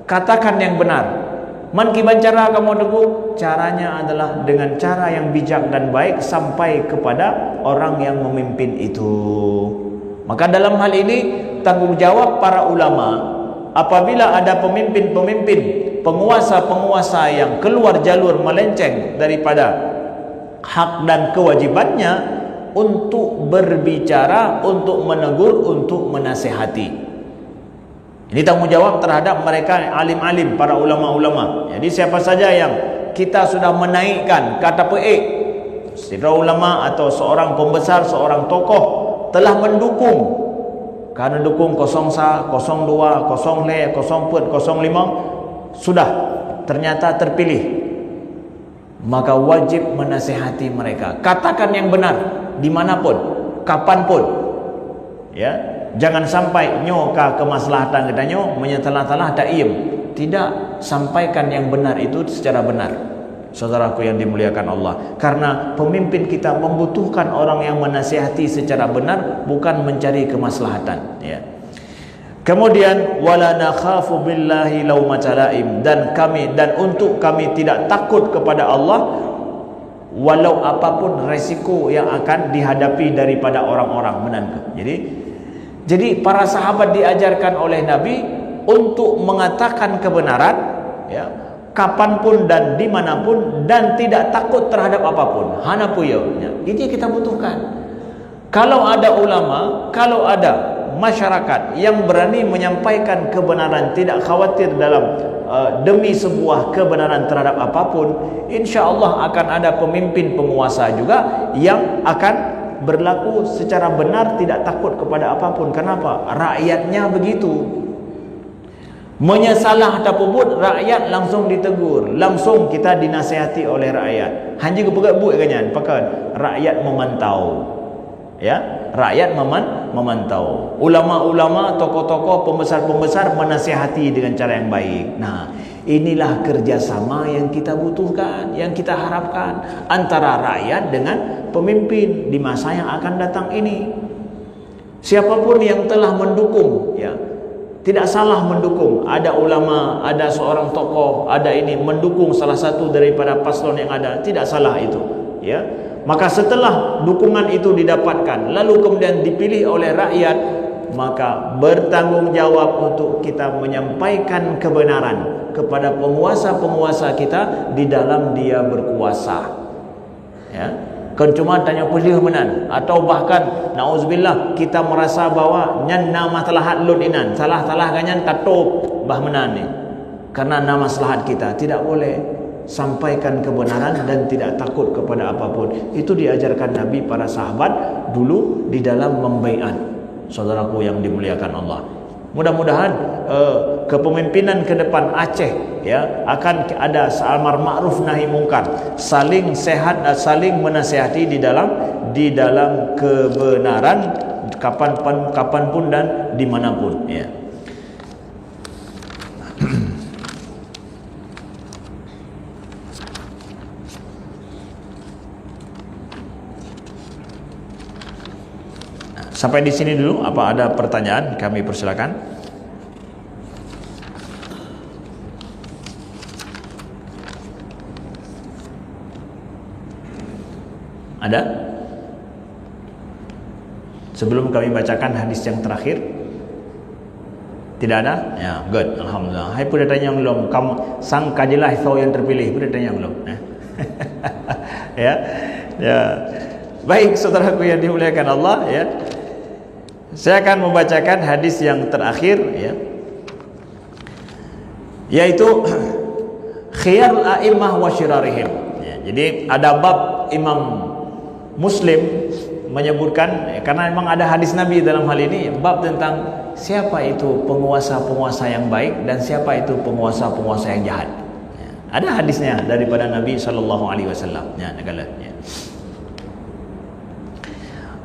S1: Katakan yang benar. Man kiban cara kamu teguh, caranya adalah dengan cara yang bijak dan baik sampai kepada orang yang memimpin itu. Maka dalam hal ini tanggung jawab para ulama, apabila ada pemimpin-pemimpin, penguasa-penguasa yang keluar jalur, melenceng daripada hak dan kewajibannya, untuk berbicara, untuk menegur, untuk menasihati. Ini tanggung jawab terhadap mereka alim-alim, para ulama-ulama. Jadi siapa saja yang kita sudah menaikkan kata peik, seorang ulama atau seorang pembesar, seorang tokoh telah mendukung, karena dukung 01, 02, 04, 05, sudah ternyata terpilih, maka wajib menasihati mereka. Katakan yang benar dimanapun, kapanpun, Ya, jangan sampai nyoka kemaslahatan kita nyo menyetalah-talah tak iem. Tidak, sampaikan yang benar itu secara benar. Saudaraku yang dimuliakan Allah, karena pemimpin kita membutuhkan orang yang menasihati secara benar, bukan mencari kemaslahatan, ya. Kemudian wala nakhafu billahi laumata laim, dan untuk kami tidak takut kepada Allah walau apapun resiko yang akan dihadapi daripada orang-orang menantu. Jadi para sahabat diajarkan oleh Nabi untuk mengatakan kebenaran, ya, kapanpun dan dimanapun, dan tidak takut terhadap apapun. Hanapuyo, ya. Ini kita butuhkan. Kalau ada ulama, kalau ada masyarakat yang berani menyampaikan kebenaran, tidak khawatir dalam demi sebuah kebenaran terhadap apapun, insya Allah akan ada pemimpin penguasa juga yang akan berlaku secara benar, tidak takut kepada apapun. Kenapa? Rakyatnya begitu. Menyesalah tapubut, rakyat langsung ditegur, langsung kita dinasihati oleh rakyat. Hanya kepegat buat kanyan, pakai rakyat memantau, ya, rakyat memantau. Ulama-ulama, tokoh-tokoh, pembesar-pembesar menasihati dengan cara yang baik. Nah, inilah kerjasama yang kita butuhkan, yang kita harapkan antara rakyat dengan pemimpin di masa yang akan datang ini. Siapapun yang telah mendukung, ya, tidak salah mendukung. Ada ulama, ada seorang tokoh, ada ini mendukung salah satu daripada paslon yang ada, tidak salah itu, ya. Maka setelah dukungan itu didapatkan, lalu kemudian dipilih oleh rakyat, maka bertanggungjawab untuk kita menyampaikan kebenaran kepada penguasa-penguasa kita di dalam dia berkuasa, ya. Kan cuma tanya pilih menan, atau bahkan nauzubillah kita merasa bahwa nyan nama maslahat lun inan, salah-salah ganyan tatup bah menan ni karena nama maslahat kita. Tidak boleh, sampaikan kebenaran dan tidak takut kepada apapun. Itu diajarkan Nabi para sahabat dulu di dalam membaiat. Saudaraku yang dimuliakan Allah, mudah-mudahan kepemimpinan ke depan Aceh, ya, akan ada amar ma'ruf nahi mungkar, saling sehat, saling menasihati di dalam kebenaran kapanpun dan dimanapun, ya. Sampai di sini dulu. Apa ada pertanyaan? Kami persilakan. Ada? Sebelum kami bacakan hadis yang terakhir. Tidak ada? Ya, good. Alhamdulillah. Hai pun tanya yang belum. Kamu sang kajilah kau yang terpilih. Pun tanya yang belum. Ya. Ya. Baik, saudaraku yang dimuliakan Allah, ya. Saya akan membacakan hadis yang terakhir, ya, yaitu khiyarul a'immah wa syirarihim, ya. Jadi ada bab Imam Muslim menyebutkan, ya, karena memang ada hadis Nabi dalam hal ini, bab tentang siapa itu penguasa-penguasa yang baik dan siapa itu penguasa-penguasa yang jahat, ya. Ada hadisnya daripada Nabi SAW, ya, ya.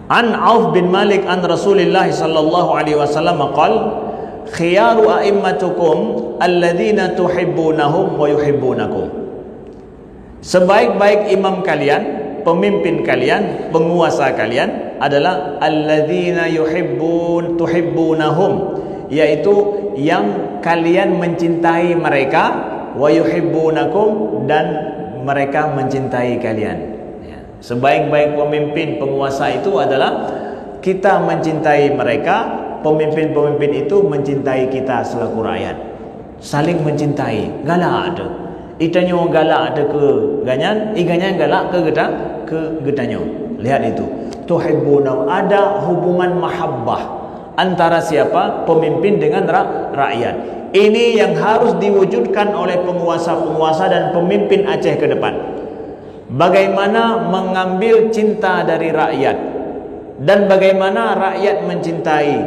S1: An Auf bin Malik an Rasulillah sallallahu alaihi wasallam qala khiyaru a'immatukum alladhina tuhibbunahum wa yuhibbunakum. Sebaik-baik imam kalian, pemimpin kalian, penguasa kalian adalah alladhina tuhibbunahum, yaitu yang kalian mencintai mereka, wa yuhibbunakum, dan mereka mencintai kalian. Sebaik-baik pemimpin penguasa itu adalah kita mencintai mereka, pemimpin-pemimpin itu mencintai kita selaku rakyat, saling mencintai. Galak ada itanyo, galak ada ke ganyan, iganya galak ke getanyo. Lihat itu, tuhibbuna, ada hubungan mahabbah antara siapa? Pemimpin dengan rakyat. Ini yang harus diwujudkan oleh penguasa-penguasa dan pemimpin Aceh ke depan. Bagaimana mengambil cinta dari rakyat, dan bagaimana rakyat mencintai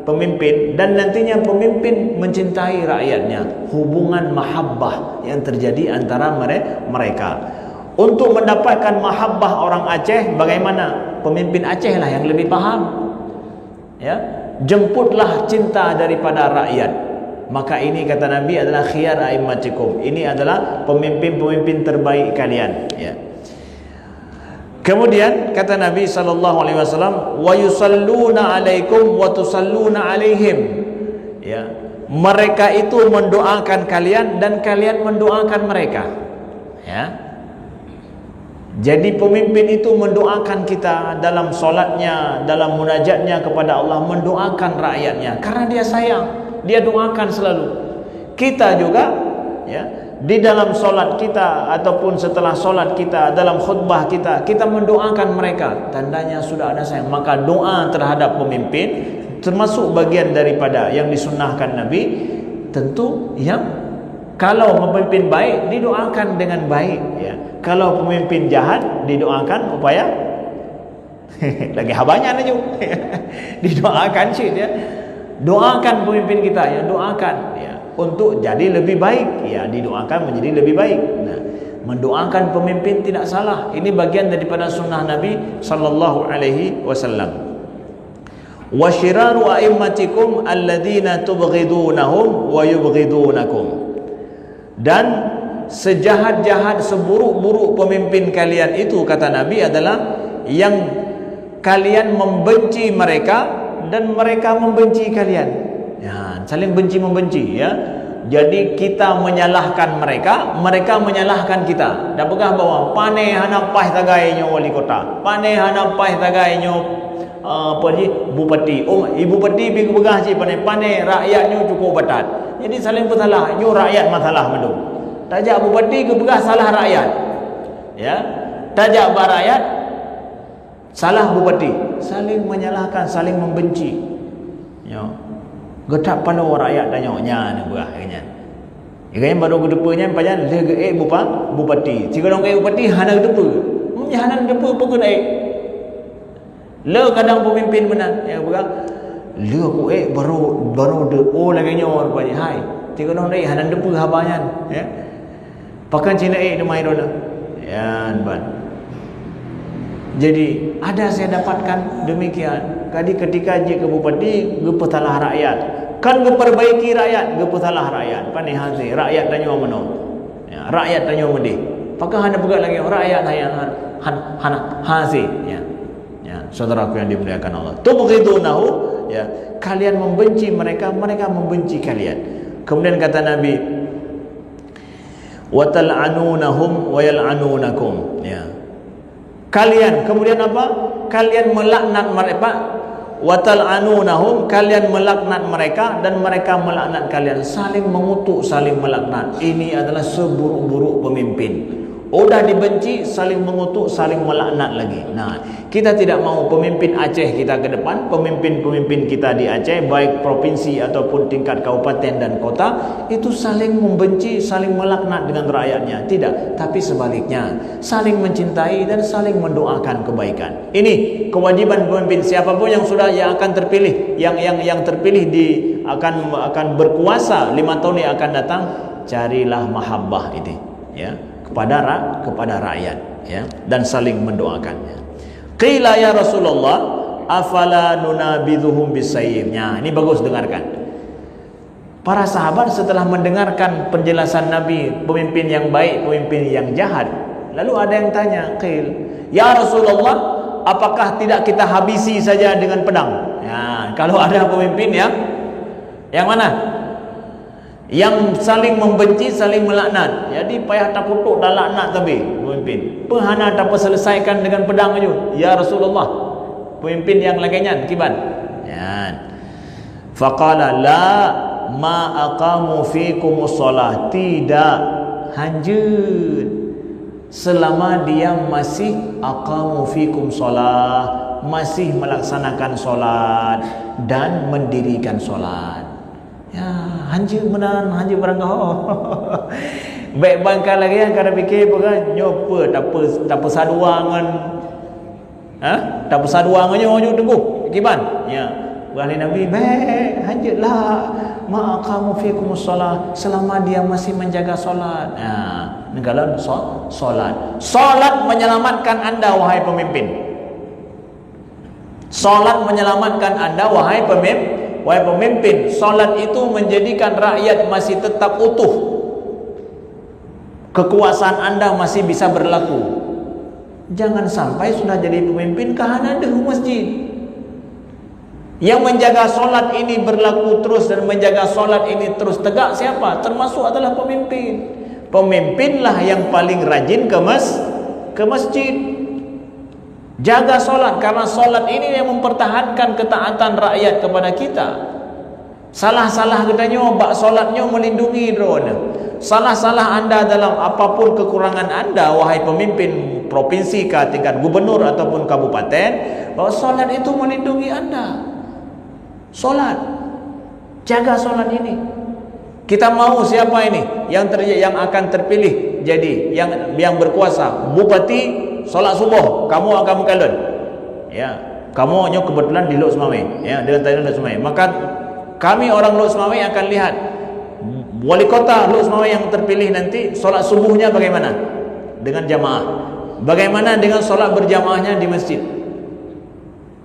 S1: pemimpin, dan nantinya pemimpin mencintai rakyatnya. Hubungan mahabbah yang terjadi antara mereka. Untuk mendapatkan mahabbah orang Aceh, bagaimana? Pemimpin Aceh lah yang lebih paham. Ya, jemputlah cinta daripada rakyat. Maka ini kata Nabi adalah khiyar a'immatikum. Ini adalah pemimpin-pemimpin terbaik kalian, ya. Kemudian kata Nabi sallallahu alaihi wasallam, wa yusalluna alaikum wa tusalluna alaihim. Ya, mereka itu mendoakan kalian dan kalian mendoakan mereka. Ya. Jadi pemimpin itu mendoakan kita dalam solatnya, dalam munajatnya kepada Allah, mendoakan rakyatnya karena dia sayang, dia doakan selalu. Kita juga, ya, di dalam solat kita ataupun setelah solat kita, dalam khutbah kita, kita mendoakan mereka. Tandanya sudah ada sayang. Maka doa terhadap pemimpin termasuk bagian daripada yang disunnahkan Nabi. Tentu yang kalau pemimpin baik didoakan dengan baik, ya. Kalau pemimpin jahat didoakan upaya lagi habanya aja didoakan sih, ya. Doakan pemimpin kita, ya, doakan, ya, untuk jadi lebih baik, ya, didoakan menjadi lebih baik. Nah, mendoakan pemimpin tidak salah. Ini bagian daripada sunnah Nabi sallallahu alaihi wasallam. Wa syiraru a'immatikum alladzina tubghidunahum wa yubghidunakum. Dan sejahat-jahat, seburuk-buruk pemimpin kalian itu, kata Nabi, adalah yang kalian membenci mereka dan mereka membenci kalian. Ya, saling benci-membenci, ya. Jadi kita menyalahkan mereka, mereka menyalahkan kita. Dah pegah bawa pane hana pah tagainyo wali kota, pane hana pah tagainyo apa ni bupati. Oh, ibu bupati pergi pegah ci pane rakyatnya cukup batat. Jadi saling bersalah, nyo rakyat masalah mendung. Tajak bupati ke pegah salah rakyat. Ya. Tajak rakyat salah bupati. Saling menyalahkan, saling membenci. Ya. Getak pada rakyat tanya nya ni berah kanya. Ikanya baru gedepanya pajan le bupati. Jika dong bupati hana gedepe. Hana gedepe pun naik. Le kadang pemimpin benar, ya berah. Le aku baru de lagi nyor rupanya. Hai. Jika dong naik hana gedepe habanyan, ya. Pakan Cina de mai dona. Ya, ban. Jadi ada saya dapatkan demikian. Kadi ketika je ke bupati, ge petalah rakyat. Kan ge perbaiki rakyat, ge petalah rakyat. Pane hazi, rakyat tanya mano. Ya, rakyat tanya mende. Pakah hana pegat lagi rakyat hana hazi, ya. Ya, saudaraku yang dimuliakan Allah. Tubghidunahu, ya. Kalian membenci mereka, mereka membenci kalian. Kemudian kata Nabi, wa tal'anunahum wa yal'anunakum, ya. Kalian kemudian apa? Kalian melaknat mereka, wa tal'anunahum, kalian melaknat mereka dan mereka melaknat kalian, saling mengutuk, saling melaknat. Ini adalah seburuk-buruk pemimpin. Udah dibenci, saling mengutuk, saling melaknat lagi. Nah, kita tidak mau pemimpin Aceh kita ke depan, pemimpin-pemimpin kita di Aceh, baik provinsi ataupun tingkat kabupaten dan kota, itu saling membenci, saling melaknat dengan rakyatnya. Tidak, tapi sebaliknya, saling mencintai dan saling mendoakan kebaikan. Ini kewajiban pemimpin siapapun yang akan terpilih, yang terpilih akan berkuasa 5 tahun yang akan datang. Carilah mahabbah ini, ya, kepada rakyat, ya, dan saling mendoakan, ya. Qila ya Rasulullah afala nunabidhuhum bisayfnya. Ini bagus, dengarkan. Para sahabat setelah mendengarkan penjelasan Nabi, pemimpin yang baik, pemimpin yang jahat, lalu ada yang tanya, qil ya Rasulullah, apakah tidak kita habisi saja dengan pedang? Ya, kalau ada pemimpin yang mana? Yang saling membenci, saling melaknat. Jadi payah tak kutuk dan laknat tapi pemimpin. Pehana tak selesaikan dengan pedang aja. Ya Rasulullah. Pemimpin yang laginya kiban. Ya. Faqala la ma aqamu fikumus shalah. Tidak, hanjut. Selama dia masih aqamu fikum shalah, masih melaksanakan solat dan mendirikan solat. Ya, hanjir benar, hanjir berangkau. Baik bangkal lagi yang kada fikir apa nyopa tak pesaduangan. Tak pesaduangan nyo tunggu. Kiban. Ya. Berani Nabi, baik hanjirlah ma aqamu fikumus shalah, selama dia masih menjaga solat. Nah, negala solat. Solat menyelamatkan Anda wahai pemimpin. Solat menyelamatkan anda, wahai pemimpin. Solat itu menjadikan rakyat masih tetap utuh. Kekuasaan anda masih bisa berlaku. Jangan sampai sudah jadi pemimpin kahanadeh masjid. Yang menjaga solat ini berlaku terus dan menjaga solat ini terus tegak siapa? Termasuk adalah pemimpin. Pemimpinlah yang paling rajin ke masjid. Jaga solat, karena solat ini yang mempertahankan ketaatan rakyat kepada kita. Salah-salah katanya bak solatnya melindungi drone. Salah-salah anda dalam apapun kekurangan anda, wahai pemimpin provinsi ke tingkat gubernur ataupun kabupaten, bahwa solat itu melindungi anda. Solat, jaga solat ini. Kita mau siapa ini yang akan terpilih jadi yang berkuasa, bupati solat subuh, kamu akan mengkalun. Ya, kamu hanya kebetulan di Lok Semawai, ya, dengan tadi Lok Semawai. Maka kami orang Lok Semawai akan lihat wali kota Lok Semawai yang terpilih nanti solat subuhnya bagaimana dengan jamaah, bagaimana dengan solat berjamaahnya di masjid.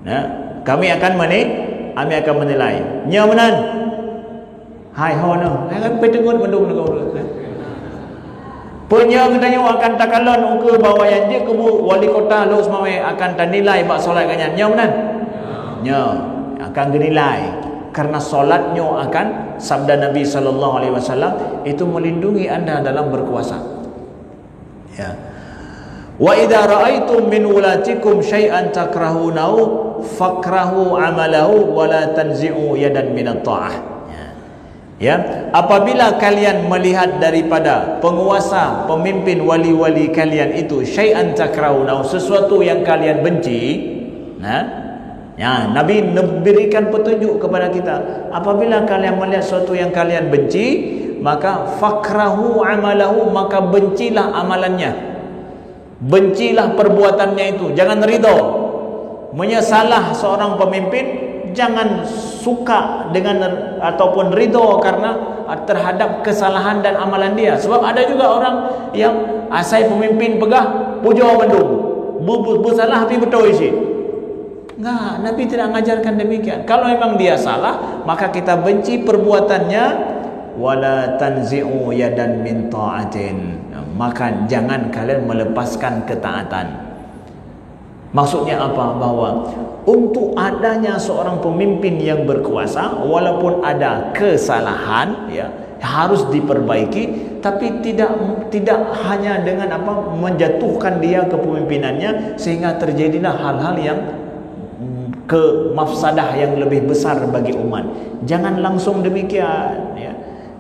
S1: Nah, kami akan menilai. Nyamanan, hai hono, akan petungut mendung negara. Punya katanya akan takalon uke bawa yang dia kebu wali kota Lok Semawai akan tanilai bak solat kanyan. Nyamanan, akan genilai. Karena solatnya akan sabda Nabi SAW itu melindungi anda dalam berkuasa. Ya. Wa idza ra'aitum min ulatikum syai'an takrahunahu fakrahu amalahu wa la tanzi'u yadan minat ta'ah. Ya, apabila kalian melihat daripada penguasa, pemimpin, wali-wali kalian itu syai'an takrahunahu, sesuatu yang kalian benci, ya, Nabi memberikan petunjuk kepada kita. Apabila kalian melihat sesuatu yang kalian benci, maka fakrahu amalahu, maka bencilah amalannya, bencilah perbuatannya itu. Jangan ridho. Menyesalah seorang pemimpin, jangan suka dengan ataupun ridho karena terhadap kesalahan dan amalan dia. Sebab ada juga orang yang asai pemimpin pegah puja mendung, bersalah tapi betul isi. Enggak, Nabi tidak mengajarkan demikian. Kalau memang dia salah, maka kita benci perbuatannya. Wala tanzi'u yadan min ta'atin, maka jangan kalian melepaskan ketaatan. Maksudnya apa? Bahwa untuk adanya seorang pemimpin yang berkuasa, walaupun ada kesalahan, ya, harus diperbaiki, tapi tidak hanya dengan menjatuhkan dia kepemimpinannya sehingga terjadilah hal-hal yang mafsadah yang lebih besar bagi umat. Jangan langsung demikian, ya.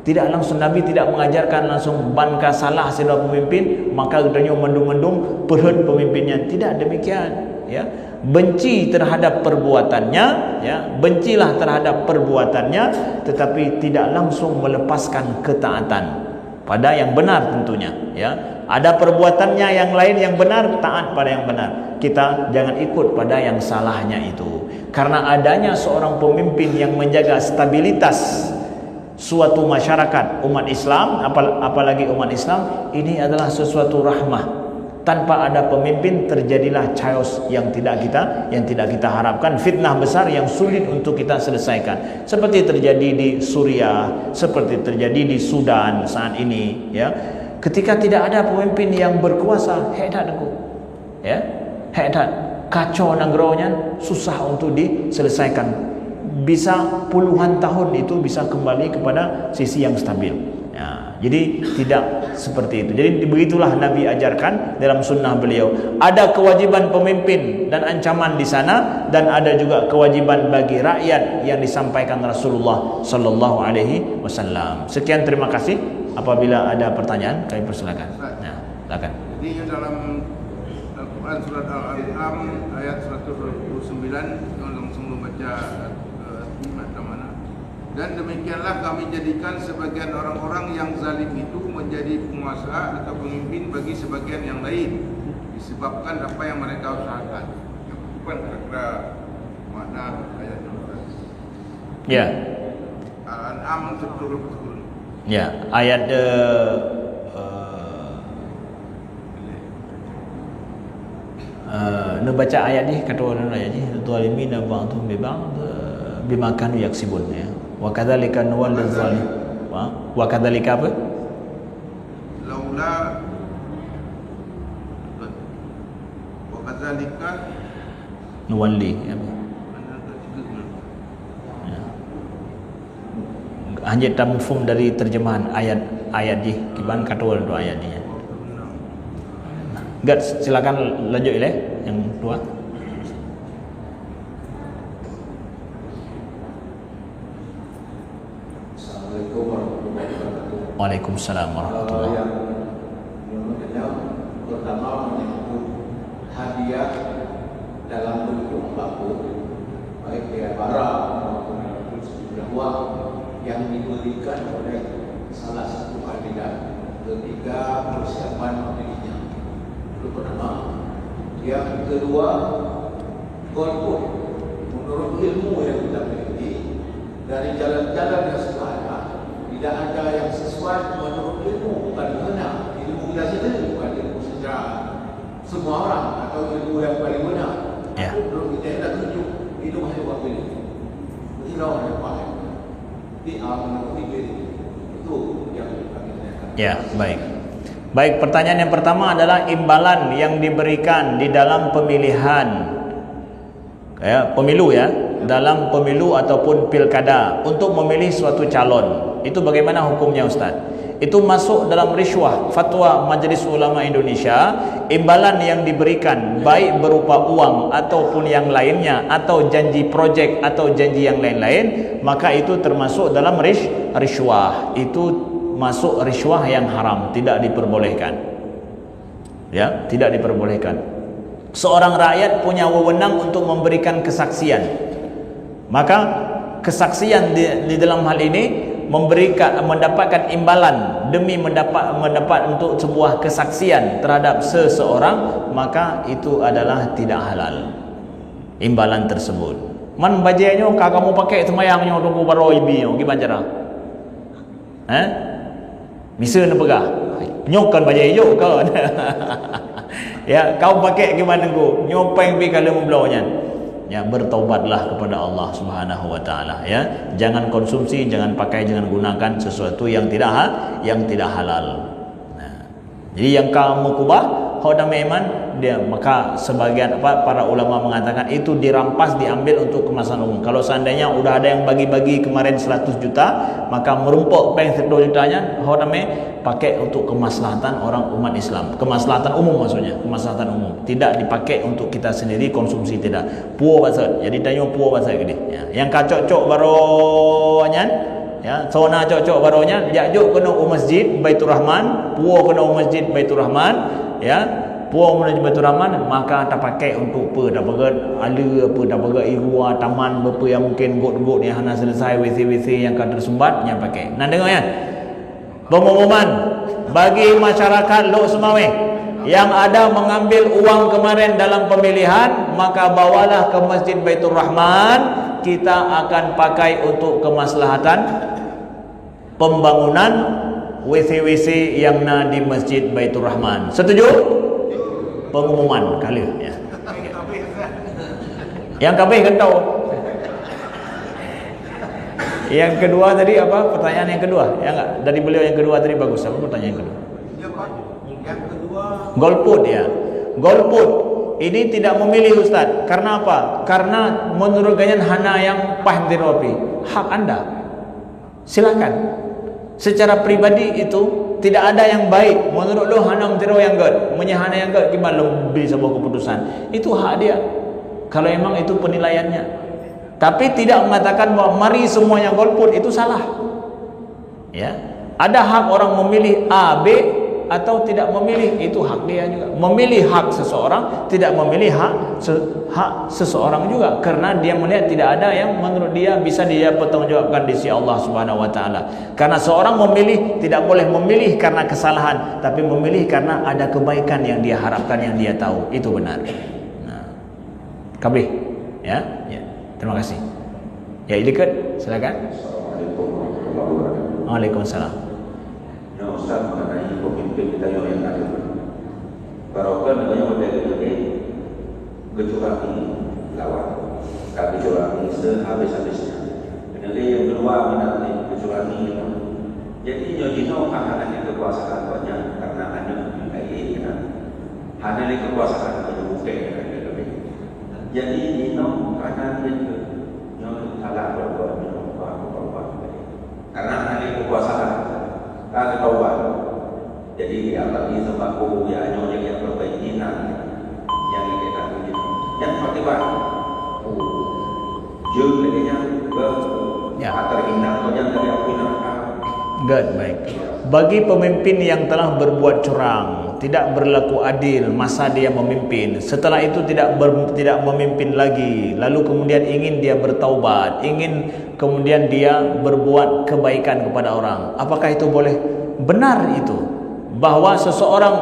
S1: Tidak langsung, Nabi tidak mengajarkan langsung banka salah seorang pemimpin maka katanya mendung-mendung perhut pemimpinnya. Tidak demikian, ya. Benci terhadap perbuatannya, ya, bencilah terhadap perbuatannya, tetapi tidak langsung melepaskan ketaatan pada yang benar tentunya, ya. Ada perbuatannya yang lain yang benar, taat pada yang benar. Kita jangan ikut pada yang salahnya itu. Karena adanya seorang pemimpin yang menjaga stabilitas suatu masyarakat umat Islam, apalagi umat Islam, ini adalah sesuatu rahmah. Tanpa ada pemimpin terjadilah chaos yang tidak kita harapkan, fitnah besar yang sulit untuk kita selesaikan. Seperti terjadi di Suriah, seperti terjadi di Sudan saat ini, ya. Ketika tidak ada pemimpin yang berkuasa, hedat aku. Ya, hedat. Kacau negaranya, susah untuk diselesaikan. Bisa puluhan tahun itu bisa kembali kepada sisi yang stabil. Ya, jadi tidak seperti itu. Jadi begitulah Nabi ajarkan dalam sunnah beliau. Ada kewajiban pemimpin dan ancaman di sana, dan ada juga kewajiban bagi rakyat yang disampaikan Rasulullah Sallallahu Alaihi Wasallam. Sekian, terima kasih. Apabila ada pertanyaan, kami persilakan. Nah, silakan.
S2: Jadi dalam Al-Quran surat Al-An'am ayat 129 yang langsung membaca mana. Dan demikianlah kami jadikan sebagian orang-orang yang zalim itu menjadi penguasa atau pemimpin bagi sebagian yang lain disebabkan apa yang mereka usahakan. Bukan kira-kira makna ayat 16.
S1: Ya.
S2: Al-An'am betul-betul.
S1: Ya, ayat nu baca ayat ni kata orang ayat ni zalimina ba'dhum bi ba'd bima kanu yaksibun ya. Wa kadzalika nuwalliz zalim. Wa kadzalika apa?
S2: Laula wa kadzalika
S1: Nuwalli ya. Hanya tak mufhum dari terjemahan ayat ni kiban kata orang tu ayat ni. Gad, silakan lanjut yang dua.
S3: Assalamualaikum warahmatullahi wabarakatuh.
S1: Waalaikumsalam warahmatullahi wabarakatuh.
S3: Yang pertama menyebut hadiah dalam bentuk sembako, baik dia barang maupun sejumlah uang yang diberikan oleh salah satu kandidat ketika persiapan memilihnya. Itu pertama. Yang kedua, golput menurut ilmu yang kita miliki dari jalan-jalan yang sudah ada, tidak ada yang sesuai menurut ilmu, bukan benar ilmu kita sendiri, bukan ilmu sejarah semua orang atau ilmu yang paling benar.
S1: Ya.
S3: Belum kita dah tunjuk ilmu yang waktu ini. Tidak ada paham. Di menurut itu yang kami tanyakan.
S1: Ya, baik. Baik, pertanyaan yang pertama adalah imbalan yang diberikan di dalam pemilihan pemilu ya, dalam pemilu ataupun pilkada untuk memilih suatu calon. Itu bagaimana hukumnya Ustaz? Itu masuk dalam riswah. Fatwa Majelis Ulama Indonesia, imbalan yang diberikan baik berupa uang ataupun yang lainnya, atau janji projek atau janji yang lain-lain, maka itu termasuk dalam riswah. Itu masuk riswah yang haram, tidak diperbolehkan. Ya, tidak diperbolehkan. Seorang rakyat punya wewenang untuk memberikan kesaksian. Maka kesaksian di dalam hal ini mendapatkan imbalan demi mendapat untuk sebuah kesaksian terhadap seseorang, maka itu adalah tidak halal imbalan tersebut. Man bajanya kamu pakai semayangnya tunggu baro ibinyo gimana cara? Bisa nak pegah nyokan bajai hijau kan. Ya, kau pakai gimana ku nyopeng pi kalau memblaunya. Ya, bertaubatlah kepada Allah Subhanahu wa taala ya. Jangan konsumsi, jangan pakai, jangan gunakan sesuatu yang tidak halal. Nah, jadi yang kamu kubah hodam iman dia, maka sebagian para ulama mengatakan itu dirampas, diambil untuk kemasan umum. Kalau seandainya udah ada yang bagi-bagi kemarin 100 juta, maka merumpuk peng 10 jutanya hodame pakai untuk kemaslahatan orang umat Islam, kemaslahatan umum maksudnya, kemaslahatan umum, tidak dipakai untuk kita sendiri konsumsi, tidak. Puo basat, jadi tanya puo basat gini ya. Yang kacok-cok baronya ya, sona cok-cok baronya jajuk kena masjid Baitur Rahman, puo kena masjid Baitur Rahman ya. Puo menuju Baitur Rahman, maka tak pakai untuk apa, tak pakai ala apa, tak pakai irua taman berapa yang mungkin got-got yang hana selesai, WC-WC yang akan tersumbat yang pakai. Nak dengar ya? Pengumuman bagi masyarakat Lok Semawe yang ada mengambil uang kemarin dalam pemilihan, maka bawalah ke Masjid Baitur Rahman. Kita akan pakai untuk kemaslahatan pembangunan WC-WC yang na di Masjid Baitur Rahman. Setuju? Pengumuman kali ya. Yang kabeh kan tahu. Yang kedua tadi apa? Pertanyaan yang kedua. Ya enggak? Dari beliau yang kedua tadi bagus. Apa pertanyaan yang kedua?
S2: Ya Pak, yang kedua
S1: Golput ya. Golput ini tidak memilih Ustaz. Karena apa? Karena menurut ganyan hana yang paham terapi. Hak Anda. Silakan. Secara pribadi itu tidak ada yang baik. Menurut lo hana mentero yang god, menyahana yang god, gimana lo beli sebuah keputusan? Itu hak dia. Kalau memang itu penilaiannya. Tapi tidak mengatakan bahwa mari semuanya golput, itu salah. Ya, ada hak orang memilih A, B atau tidak memilih, itu hak dia juga. Memilih hak seseorang, tidak memilih hak seseorang juga, karena dia melihat tidak ada yang menurut dia bisa dia pertanggungjawabkan di sisi Allah Subhanahu wa taala. Karena seorang memilih tidak boleh memilih karena kesalahan, tapi memilih karena ada kebaikan yang dia harapkan, yang dia tahu. Itu benar. Nah, kabeh ya. Ya. Terima kasih. Ya, Ilikut, silakan.
S4: Assalamualaikum warahmatullahi wabarakatuh.
S1: Waalaikumsalam.
S4: Ya Ustaz, mengenai pemimpin kita yang ada. Barokah namanya model ini. kecurangan lawan. Kalau kecurangan sehabis-habisnya. Kenapa yang kedua menang kecurangan itu. Jadi nyojino hanya kekuasaan banyak karena ada lagi kan. Hanya kekuasaan itu bukan. Jadi Nino karena itu Nino salah berbuat karena hanya kekuasaan tak ketahuan. Jadi apalagi sembako ya Nino yang perbaikinan yang kita punya yang fakir jauh leginya terhindar atau yang dari aku
S1: Good, baik. Bagi pemimpin yang telah berbuat curang, tidak berlaku adil masa dia memimpin, setelah itu tidak memimpin lagi, lalu kemudian ingin dia bertaubat, ingin kemudian dia berbuat kebaikan kepada orang, apakah itu boleh? Benar itu, bahwa seseorang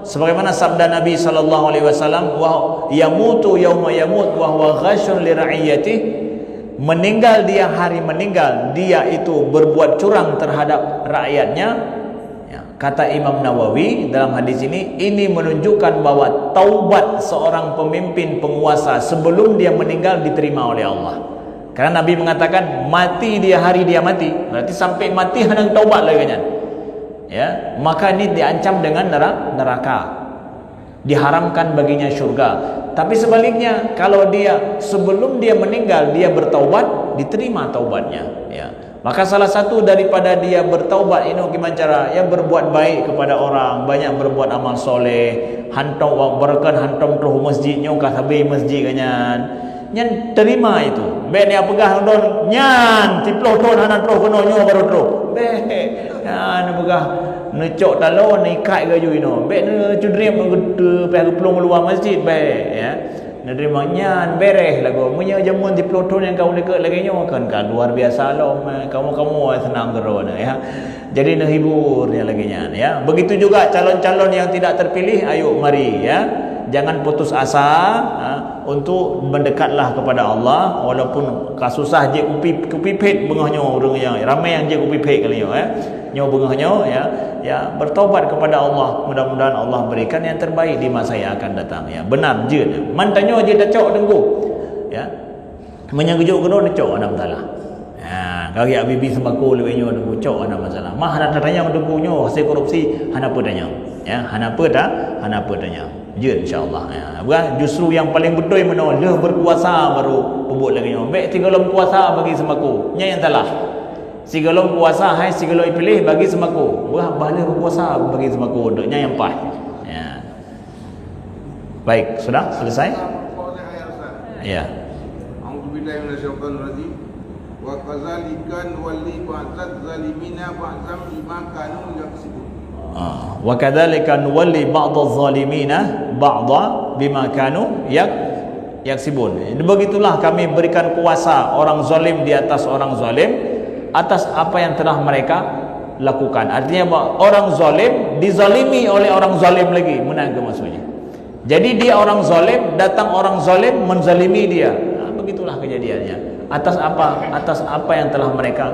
S1: sebagaimana sabda Nabi sallallahu alaihi wasallam, wa yamutu yauma yamut wa huwa ghashun li ra'iyatihi, meninggal dia hari meninggal dia itu berbuat curang terhadap rakyatnya. Ya, kata Imam Nawawi dalam hadis ini menunjukkan bahwa taubat seorang pemimpin penguasa sebelum dia meninggal diterima oleh Allah. Karena Nabi mengatakan mati dia hari dia mati, berarti sampai mati hendak taubat lagi kan. Ya, maka ini diancam dengan neraka. Diharamkan baginya syurga. Tapi sebaliknya, kalau dia sebelum dia meninggal dia bertaubat, diterima taubatnya. Ya. Maka salah satu daripada dia bertaubat ini gimana cara? Ya berbuat baik kepada orang, banyak berbuat amal soleh, hantam berkan hantam terus masjidnya ka sabi masjid kanyan. Nyan terima itu. Be dia pegah don nyan tiploh ton hanan terus kono nyo baru terus. Be nyan pegah necok talon ikat gaju ino. Be ne cudrim gede pe keplong luar masjid be ya. Nerima nyan bereh lagu. Munya jamun tiploh ton yang kau dekat lagi nyo kan luar biasa loh. Kamu senang gero ya. Jadi ngehiburnya lagi nyan ya. Begitu juga calon-calon yang tidak terpilih, ayo mari ya. Jangan putus asa untuk mendekatlah kepada Allah walaupun kasusah je kupipit bengahnya orang yang ramai yang je kupipit kali ya nyo bengahnya ya bertobat kepada Allah, mudah-mudahan Allah berikan yang terbaik di masa yang akan datang ya. Benar je mantanyo je dacok dengku ya menyangujuk kena dacok ada masalah ya kaki abibi sembako lewenya dengku cok ada masalah mah ada tanya dengkunya hasil korupsi hana pedanya ya hana pedanya je insyaallah ya. Bukan justru yang paling betul mana dah berkuasa baru pebut lagi nyo. Baik tigalom kuasa bagi sembako. Nya yang salah. Sigalom kuasa hai sigalom pilih bagi sembako. Wah balik berkuasa bagi sembako doknya yang pas. Ya. Baik, sudah selesai? Ya.
S2: A'udzubillahi minasyaitonir rajim. Wa kadzalika nuwalli ba'dzal zalimina ba'dzam bima kanu yaksibun.
S1: Wa kadzalika nuwalli ba'dadh zalimina ba'dha bima kanu yaksibun. Begitulah kami berikan kuasa orang zalim di atas orang zalim atas apa yang telah mereka lakukan. Artinya orang zalim dizalimi oleh orang zalim lagi. Mana ke maksudnya? Jadi dia orang zalim, datang orang zalim menzalimi dia. Begitulah kejadiannya. Atas apa yang telah mereka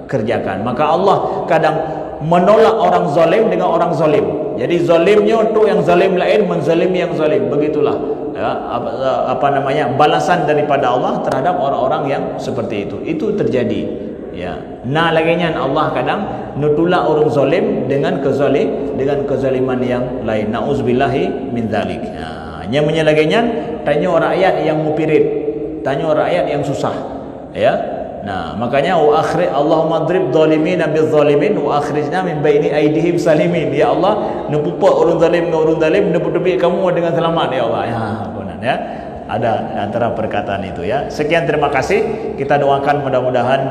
S1: kerjakan. Maka Allah kadang menolak orang zalim dengan orang zalim. Jadi zalimnya tu yang zalim lain menzalimi yang zalim. Begitulah ya, balasan daripada Allah terhadap orang-orang yang seperti itu. Itu terjadi ya. Nah laginya Allah kadang nutulak orang zalim dengan kezaliman yang lain. Nauzubillahi min dzalik. Ya, nya menyelaginya tanya rakyat yang mupirit, tanya rakyat yang susah ya. Nah, makanya Allahumma drib zalimina bizzalimin wa akhrijna min baini aidihim salimin. Ya Allah, nepupuk orang zalim nepupuk kamu dengan selamat ya Allah. Ya, benar ya. Ada antara perkataan itu ya. Sekian terima kasih. Kita doakan mudah-mudahan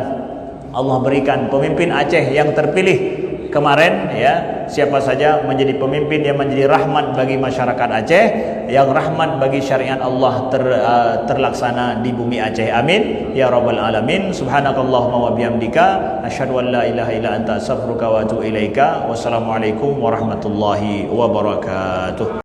S1: Allah berikan pemimpin Aceh yang terpilih kemarin ya, siapa saja menjadi pemimpin yang menjadi rahmat bagi masyarakat Aceh, yang rahmat bagi syariat Allah terlaksana di bumi Aceh. Amin ya rabbal alamin. Subhanakallahumma wa bihamdika asyhadu an la ilaha illa anta astaghfiruka wa atubu ilaika. Wassalamualaikum warahmatullahi wabarakatuh.